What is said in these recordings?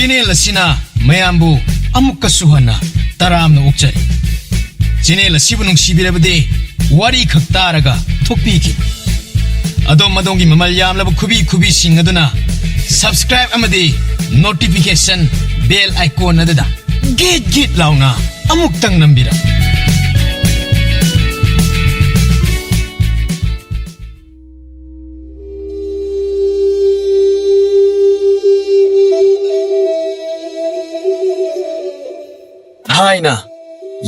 Channel asina mayambu amukkasu hana taramna okjari. Channel asibu nungsibirabadi wari khak taraga thokpiki. Adom madongi mamal yamlaba khubi sing aduna subscribe amadi notification bell icon adada git launa amuktang nambira. Haina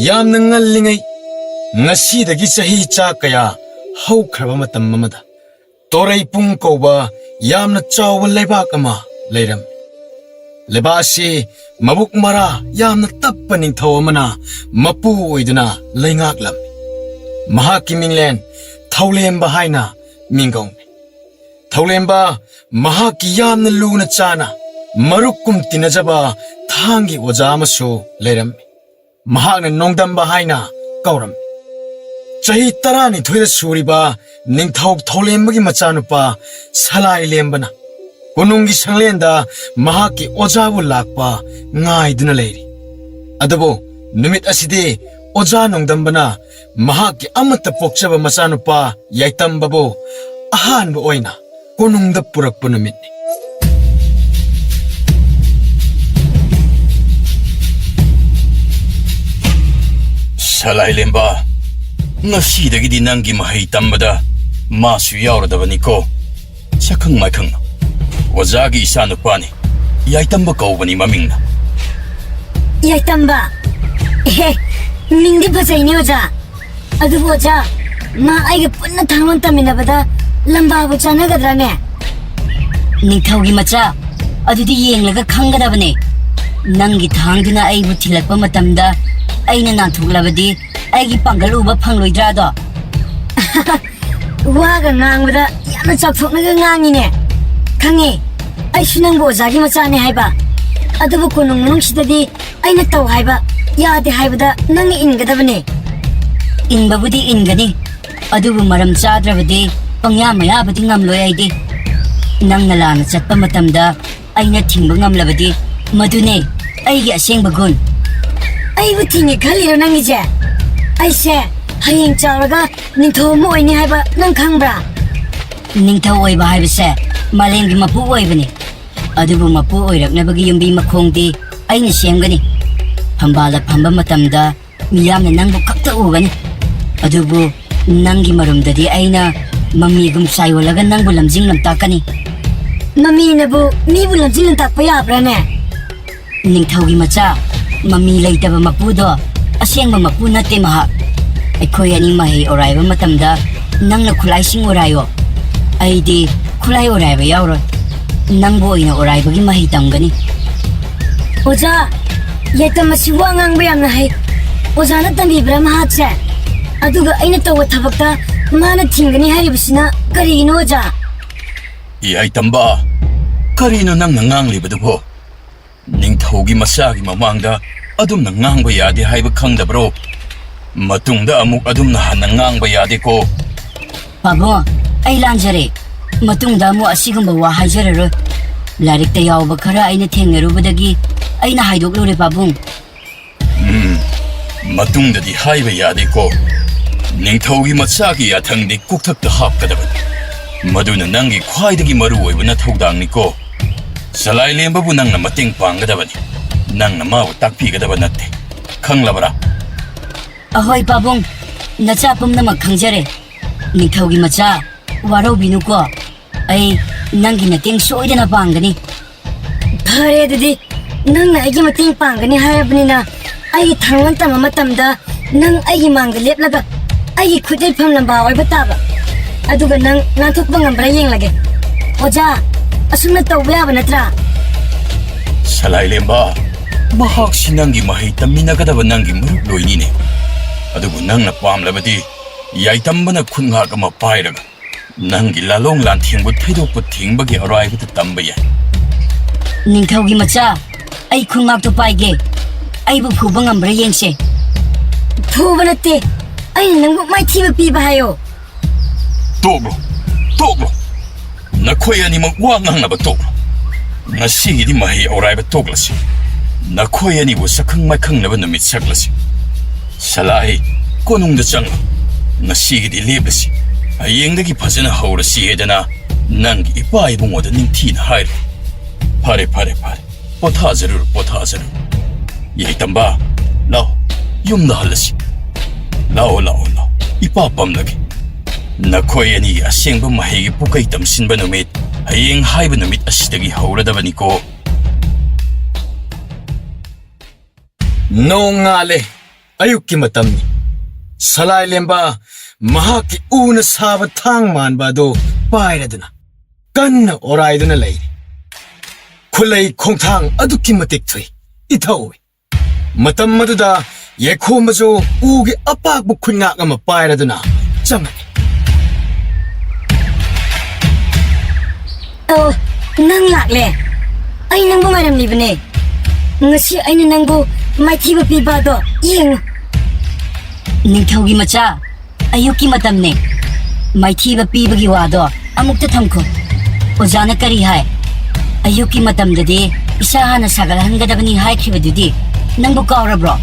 yam nangalingai ngasidagi sahi cha kaya haukraba matam mamada torai pung koba yamna chawba leibak ama leiram lebasi mabuk mara yamna tappa ningthau amana mapu oiduna leingaklam mahaki minglen thaulemba haina mingong thaulemba mahaki yamna luna chana marukum tinajaba thangi oja amasu leiram Mahagna nongdamba haina kauram. Chahi tarani thoida suriba ningthau tholembagi machanupa salai lembana. Konungi sanglenda mahaki ojabu lakpa ngaiduna leiri. Adabo numit aside oja nongdambana mahaki amata pokchaba machanupa yaitambabo ahanba oina konungda purakpa numitni. Salai lemba ngasidagidi nangi mahai tambada masu yauradabani ko sakang maikang wazagi isanupani yaitamba kaubani mamingna yaitamba mingdi bhajaini oja adubu oja ma aiga punna thangman taminabada lamba bu chanagadra ne ningthaugi macha adudi yenglaga khangadabane nangi thangduna aibu thilakpa matamda aina nanthulabadi aigi pangal uba phangloidrado waga ngangwada yana chakthoknaga ngangine khangi ai sunangbo ojagi machane haiba adubu konung nungsidadi aina taw haiba yade haibada nangi ingadabane inbabudi ingani adubu maram chadrabadi pangya mayabadi ngamloi aidi nangna lana chatpa matamda aina thingba ngamlabadi madune aigi asengba gun aibu tingi khaliro nangije aise hayeng chawraga ningthau mo oini haiba nang khangbra ningthau oiba haibase malengi mapu oibani adubu mapu oiraknabagi yumbi makhongdi aina semgani phambala phamba matamda miyamna nangbu khakta ugani adubu nangi marumdadi aina mamigum sayolaga nangbu lamjing lamtakani mami nabu mibu lamjing lamtakpa yabrane ningthaugi macha Mami laitaba mapudo asengba mapu nate maha aikhoi ani mahi oraiba matamda nangna khulai sing orayo aidi khulai oraiba yauro nangbo ina oraiba gi mahi tamgani oja yaitam asi wangang ba yamna hai oja na tambi bra mahatse aduga aina tawa thabakta mana thingani haribsina karino oja yaitamba karino nangna nganglibadu ningthaugi masagi mamangda adumna ngangba yade haiba khangdabro matungda amuk adumna hanna ngangba yade ko babo ai lanjare matungda mu asigumba wa hajararo larikta yawba khara aina thengarubadagi aina haidoklore babung matungda di haiba yade ko ningthaugi masagi yathangdi kukthakta hapkadaban maduna nangi khwaidagi maru oibana thaudangni ko Salai lemba bu nang na mating panggadabani nang na mau takpigadaba natte khanglabara ahoy babong nacha pumna makhangjare ningthaugi macha warau binu ko ai nangi nating soidana pangani thare didi nang na agi mating pangani harabni na ai thangwan tama matamda nang ai mangga leplaga ai khudai pham lamba oi bataba aduga nang nathukpa ngambra yenglage oja asumna tawba yaba natra Salai lemba mahak sinangi mahi taminagadaba nangi muruk loinine adugu nangna pamlabadi yaitambana khunga kama pairaga nangi lalong lan thingbu thidokpu thingbagi araibu tamba ya ningthaugi macha ai khungak to paige ai bu phuba ngambra yengse phuba natte ai nangbu mai thiba piba hayo tobro nakhoi ani mak wa ngangnaba tobro ngasiꯒꯤꯗꯤ ꯃꯍꯩ ꯑꯣꯔꯥꯏꯕ ꯇꯣꯛꯂꯁꯤ ꯅꯈꯣꯏ ꯑꯅꯤꯕꯨ ꯁꯛꯈꯪ ꯃꯥꯏꯈꯪꯅꯕ ꯅꯨꯃꯤꯠ ꯁꯛꯂꯁꯤ ꯁꯂꯥꯏ ꯀꯣꯅꯨꯡꯗ ꯆꯪꯂꯣ ngasiꯒꯤꯗꯤ ꯂꯦꯞꯂꯁꯤ ꯍꯌꯦꯡꯗꯒꯤ ꯐꯖꯅ ꯍꯧꯔꯁꯤ ꯍꯥꯏꯗꯅ ꯅꯪꯒꯤ ꯏꯄꯥ ꯏꯕꯨꯡꯉꯣꯗ ꯅꯤꯡꯊꯤꯅ ꯍꯥꯏꯔꯣ ꯐꯔꯦ ꯐꯔꯦ ꯐꯔꯦ ꯄꯣꯊꯥꯖꯔꯨꯔꯣ ꯄꯣꯊꯥꯖꯔꯨꯔꯣ ꯌꯥꯏꯇꯝꯕ ꯂꯥꯎ ꯌꯨꯝꯗ ꯍꯜꯂꯁꯤ ꯂꯥꯎ ꯂꯥꯎ ꯂꯥꯎ 이빠 ꯄꯝꯂꯒꯦ ꯅꯈꯣꯏ ꯑꯅꯤꯒꯤ ꯑꯁꯦꯡꯕ ꯃꯍꯩꯒꯤ ꯄꯨꯀꯩ ꯇꯝꯁꯤꯟꯕ ꯅꯨꯃꯤꯠ ꯍꯌꯦꯡ ꯍꯥꯏꯕ ꯅꯨꯃꯤꯠ ꯑꯁꯤꯗꯒꯤ ꯍꯧꯔꯗꯕꯅꯤꯀꯣ ꯅꯣꯡ ꯉꯥꯜꯂꯦ ꯑꯌꯨꯛꯀꯤ ꯃꯇꯝꯅꯤ ꯁꯂꯥꯏ ꯂꯦꯝꯕ ꯃꯍꯥꯛꯀꯤ ꯎꯅ ꯁꯥꯕ ꯊꯥꯡ ꯃꯥꯟꯕ ꯑꯗꯨ ꯄꯥꯏꯔꯗꯨꯅ ꯀꯟꯅ ꯑꯣꯔꯥꯏꯗꯨꯅ ꯂꯩꯔꯤ ꯈꯨꯠꯂꯩ ꯈꯣꯡꯊꯥꯡ ꯑꯗꯨꯛꯀꯤ ꯃꯇꯤꯛ ꯊꯨꯏ ꯏꯊꯧꯏ ꯃꯇꯝ ꯑꯗꯨꯗ ꯌꯥꯏꯈꯣꯝꯕꯁꯨ ꯎꯒꯤ ꯑꯄꯥꯛꯄ ꯈꯨꯟꯉꯥꯛ ꯑꯃ ꯄꯥꯏꯔꯗꯨꯅ ꯆꯪꯉꯛꯏ ꯅꯪ ꯂꯥꯛꯂꯦ ꯑꯩ ꯅꯪꯕꯨ ꯉꯥꯏꯔꯝꯂꯤꯕꯅꯦ ngasi aina nangbu maithiba piba do yeng ningthaugi macha ayuki matamne maithiba pibagi wado amukta thamkho ojana kari hai ayuki matamdadi isa hana sagal hangadabani hai khibadudi nangbu kawrabro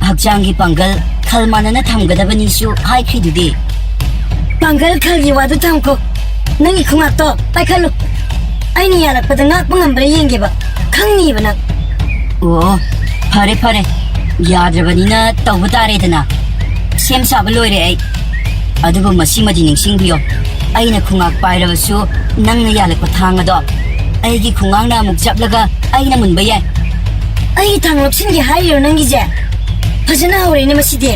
hakjangi pangal khalmanana thamgadabani su hai khidudi pangal khalgi wado thamkho nangi khunga to paikhalu aini yalakpada ngak bangambre yengeba khangni bana ꯑꯣ ꯐꯔꯦ ꯐꯔꯦ ꯌꯥꯗ꯭ꯔꯕꯅꯤꯅ ꯇꯧꯕ ꯇꯥꯔꯦꯗꯅ ꯁꯦꯝ ꯁꯥꯕ ꯂꯣꯏꯔꯦ ꯑꯩ ꯑꯗꯨꯕꯨ ꯃꯁꯤꯃꯗꯤ ꯅꯤꯡꯁꯤꯡꯕꯤꯌꯣ ꯑꯩꯅ ꯈꯨꯡꯉꯥꯛ ꯄꯥꯏꯔꯕꯁꯨ ꯅꯪꯅ ꯌꯥꯜꯂꯛꯄ ꯊꯥꯡ ꯑꯗꯣ ꯑꯩꯒꯤ ꯈꯨꯡꯉꯥꯡꯅ ꯑꯃꯨꯛ ꯆꯞꯂꯒ ꯑꯩꯅ ꯃꯨꯟꯕ ꯌꯥꯏ ꯑꯩꯒꯤ ꯊꯥꯡ ꯂꯧꯁꯤꯟꯒꯦ ꯍꯥꯏꯔꯤꯔꯣ ꯅꯪꯒꯤꯁꯦ ꯐꯖꯅ ꯍꯧꯔꯦꯅꯦ ꯃꯁꯤꯗꯤ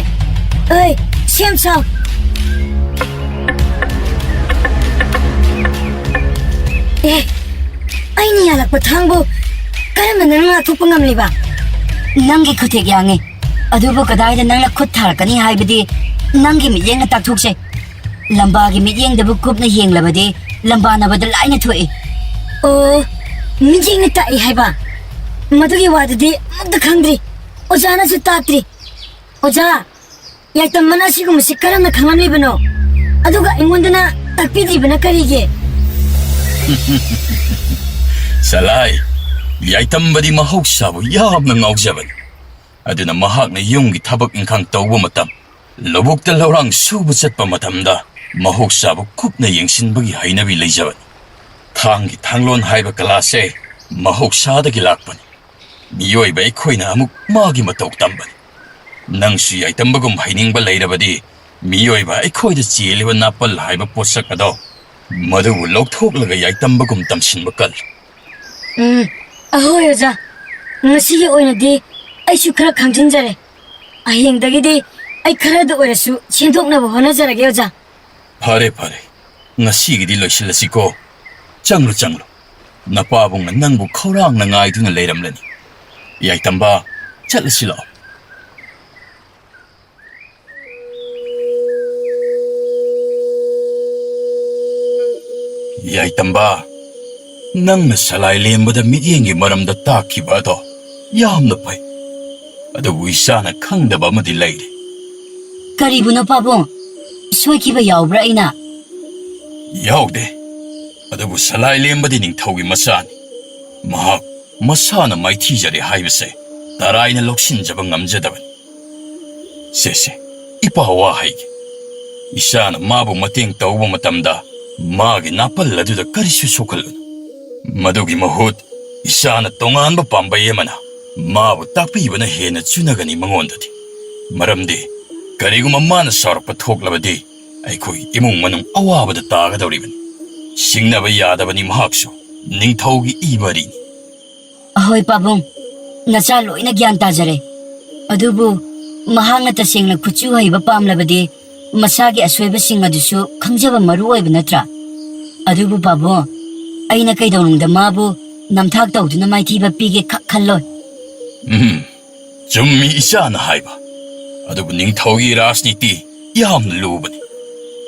ꯑꯩ ꯁꯦꯝ ꯁꯥꯎ ꯑꯦ ꯑꯩꯅ ꯌꯥꯜꯂꯛꯄ ꯊꯥꯡꯕꯨ ꯀꯔꯝꯕꯅ ꯉꯥꯛꯊꯣꯛꯄ ꯉꯝꯂꯤꯕ ꯅꯪꯒꯤ ꯈꯨꯊꯦꯛ ꯌꯥꯡꯉꯦ ꯑꯗꯨꯕꯨ ꯀꯗꯥꯏꯗ ꯅꯪꯅ ꯈꯨꯠ ꯊꯥꯔꯛꯀꯅꯤ ꯍꯥꯏꯕꯗꯤ ꯅꯪꯒꯤ ꯃꯤꯠꯌꯦꯡꯅ ꯇꯥꯛꯊꯣꯛꯆꯩ ꯂꯝꯕꯥꯒꯤ ꯃꯤꯠꯌꯦꯡꯗꯕꯨ ꯀꯨꯞꯅ ꯌꯦꯡꯂꯕꯗꯤ ꯂꯝꯕꯥꯅꯕꯗ ꯂꯥꯏꯅ ꯊꯣꯛꯏ ꯑꯣ ꯃꯤꯠꯌꯦꯡꯅ ꯇꯥꯛꯏ ꯍꯥꯏꯕ ꯃꯗꯨꯒꯤ ꯋꯥꯗꯨꯗꯤ ꯑꯃꯨꯛꯇ ꯈꯪꯗ꯭ꯔꯤ ꯑꯣꯖꯥꯅꯁꯨ ꯇꯥꯛꯇ꯭ꯔꯤ ꯑꯣꯖꯥ ꯌꯥꯏꯇꯝꯕꯅ ꯑꯁꯤꯒꯨꯝꯕꯁꯤ ꯀꯔꯝꯅ ꯈꯪꯂꯝꯂꯤꯕꯅꯣ ꯑꯗꯨꯒ ꯑꯩꯉꯣꯟꯗꯅ ꯇꯥꯛꯄꯤꯗ꯭ꯔꯤꯕꯅ ꯀꯔꯤꯒꯤ ꯁꯂꯥꯏ ꯌꯥꯏꯇꯝꯕꯗꯤ ꯃꯍꯧꯁꯥꯕꯨ ꯌꯥꯝꯅ ꯉꯥꯎꯖꯕꯅꯤ ꯑꯗꯨꯅ ꯃꯍꯥꯛꯅ ꯌꯨꯝꯒꯤ ꯊꯕꯛ ꯏꯪꯈꯥꯡ ꯇꯧꯕ ꯃꯇꯝ ꯂꯧꯕꯨꯛꯇ ꯂꯧꯔꯥꯡ ꯁꯨꯕ ꯆꯠꯄ ꯃꯇꯝꯗ ꯃꯍꯧꯁꯥꯕꯨ ꯀꯨꯞꯅ ꯌꯦꯡꯁꯤꯟꯕꯒꯤ ꯍꯩꯅꯕꯤ ꯂꯩꯖꯕꯅꯤ ꯊꯥꯡꯒꯤ ꯊꯥꯡꯂꯣꯟ ꯍꯥꯏꯕ ꯀꯂꯥꯁꯦ ꯃꯍꯧꯁꯥꯗꯒꯤ ꯂꯥꯛꯄꯅꯤ ꯃꯤꯑꯣꯏꯕ ꯑꯩꯈꯣꯏꯅ ꯑꯃꯨꯛ ꯃꯥꯒꯤ ꯃꯇꯧ ꯇꯝꯕꯅꯤ ꯅꯪꯁꯨ ꯌꯥꯏꯇꯝꯕꯒꯨꯝ ꯍꯩꯅꯤꯡꯕ ꯂꯩꯔꯕꯗꯤ ꯃꯤꯑꯣꯏꯕ ꯑꯩꯈꯣꯏꯗ ꯆꯦꯜꯂꯤꯕ ꯅꯥꯄꯜ ꯍꯥꯏꯕ ꯄꯣꯠꯁꯛ ꯑꯗꯣ ꯃꯗꯨꯕꯨ ꯂꯧꯊꯣꯛꯂꯒ ꯌꯥꯏꯇꯝꯕꯒꯨꯝ ꯇꯝꯁꯤꯟꯕ ꯀꯜꯂꯨ ꯑꯍꯣꯏ ꯑꯣꯖꯥ ꯉꯁꯤꯒꯤ ꯑꯣꯏꯅꯗꯤ ꯑꯩꯁꯨ ꯈꯔ ꯈꯪꯖꯤꯟꯖꯔꯦ ꯍꯌꯦꯡꯗꯒꯤꯗꯤ ꯑꯩ ꯈꯔꯗ ꯑꯣꯏꯔꯁꯨ ꯁꯦꯝꯗꯣꯛꯅꯕ ꯍꯣꯠꯅꯖꯔꯒꯦ ꯑꯣꯖꯥ ꯐꯔꯦ ꯐꯔꯦ ꯉꯁꯤꯒꯤꯗꯤ ꯂꯣꯏꯁꯤꯜꯂꯁꯤꯀꯣ ꯆꯪꯂꯨ ꯆꯪꯂꯨ ꯅꯄꯥꯕꯨꯡꯅ ꯅꯪꯕꯨ ꯈꯧꯔꯥꯡꯅ ꯉꯥꯏꯗꯨꯅ ꯂꯩꯔꯝꯂꯅꯤ ꯌꯥꯏꯇꯝꯕ ꯆꯠꯂꯁꯤ ꯂꯥꯛꯑꯣ ꯌꯥꯏꯇꯝꯕ ꯅꯪꯅ ꯁꯂꯥꯏ ꯂꯦꯝꯕꯗ ꯃꯤꯠꯌꯦꯡꯒꯤ ꯃꯔꯝꯗ ꯇꯥꯛꯈꯤꯕ ꯑꯗꯣ ꯌꯥꯝꯅ ꯐꯩ ꯑꯗꯨꯕꯨ ꯏꯁꯥꯅ ꯈꯪꯗꯕ ꯑꯃꯗꯤ ꯂꯩꯔꯦ ꯀꯔꯤꯕꯨꯅꯣ ꯄꯥꯕꯨꯡ ꯁꯣꯏꯈꯤꯕ ꯌꯥꯎꯕ꯭ꯔꯥ ꯑꯩꯅ ꯌꯥꯎꯗꯦ ꯑꯗꯨꯕꯨ ꯁꯂꯥꯏ ꯂꯦꯝꯕꯗꯤ ꯅꯤꯡꯊꯧꯒꯤ ꯃꯆꯥꯅꯤ ꯃꯍꯥꯛ ꯃꯁꯥꯅ ꯃꯥꯏꯊꯤꯖꯔꯦ ꯍꯥꯏꯕꯁꯦ ꯇꯔꯥꯏꯅ ꯂꯧꯁꯤꯟꯖꯕ ꯉꯝꯖꯗꯕꯅꯤ ꯁꯦ ꯏꯄꯥ ꯋꯥ ꯍꯥꯏꯒꯦ ꯏꯁꯥꯅ ꯃꯥꯕꯨ ꯃꯇꯦꯡ ꯇꯧꯕ ꯃꯇꯝꯗ ꯃꯥꯒꯤ ꯅꯥꯄꯜ ꯑꯗꯨꯗ ꯀꯔꯤꯁꯨ ꯁꯣꯛꯍꯜꯂꯨꯅꯨ ꯃꯗꯨꯒꯤ ꯃꯍꯨꯠ ꯏꯁꯥꯅ ꯇꯣꯉꯥꯟꯕ ꯄꯥꯝꯕꯩ ꯑꯃꯅ ꯃꯥꯕꯨ ꯇꯥꯛꯄꯤꯕꯅ ꯍꯦꯟꯅ ꯆꯨꯅꯒꯅꯤ ꯃꯉꯣꯟꯗꯗꯤ ꯃꯔꯝꯗꯤ ꯀꯔꯤꯒꯨꯝꯕ ꯃꯥꯅ ꯁꯥꯎꯔꯛꯄ ꯊꯣꯛꯂꯕꯗꯤ ꯑꯩꯈꯣꯏ ꯏꯃꯨꯡ ꯃꯅꯨꯡ ꯑꯋꯥꯕꯗ ꯇꯥꯒꯗꯧꯔꯤꯕꯅꯤ ꯁꯤꯡꯅꯕ ꯌꯥꯗꯕꯅꯤ ꯃꯍꯥꯛꯁꯨ ꯅꯤꯡꯊꯧꯒꯤ ꯏꯕꯔꯤꯅꯤ ꯑꯍꯣꯏ ꯄꯥꯕꯨꯡ ꯅꯆꯥ ꯂꯣꯏꯅ ꯒ꯭ꯌꯥꯟ ꯇꯥꯖꯔꯦ ꯑꯗꯨꯕꯨ ꯃꯍꯥꯛꯅ ꯇꯁꯦꯡꯅ ꯈꯨꯠꯁꯨ ꯍꯩꯕ ꯄꯥꯝꯂꯕꯗꯤ ꯃꯁꯥꯒꯤ ꯑꯁꯣꯏꯕꯁꯤꯡ ꯑꯗꯨꯁꯨ ꯈꯪꯖꯕ ꯃꯔꯨ ꯑꯣꯏꯕ ꯅꯠꯇ꯭ꯔꯥ ꯑꯗꯨꯕꯨ ꯄꯥꯕꯨꯡ ꯑꯩꯅ ꯀꯩꯗꯧꯅꯨꯡꯗ ꯃꯥꯕꯨ ꯅꯝꯊꯥꯛ ꯇꯧꯗꯨꯅ ꯃꯥꯏꯊꯤꯕ ꯄꯤꯒꯦ ꯈꯜꯂꯣꯏ ꯆꯨꯝꯃꯤ ꯏꯆꯥꯅ ꯍꯥꯏꯕ ꯑꯗꯨꯕꯨ ꯅꯤꯡꯊꯧꯒꯤ ꯔꯥꯖꯅꯤꯇꯤ ꯌꯥꯝꯅ ꯂꯨꯕꯅꯤ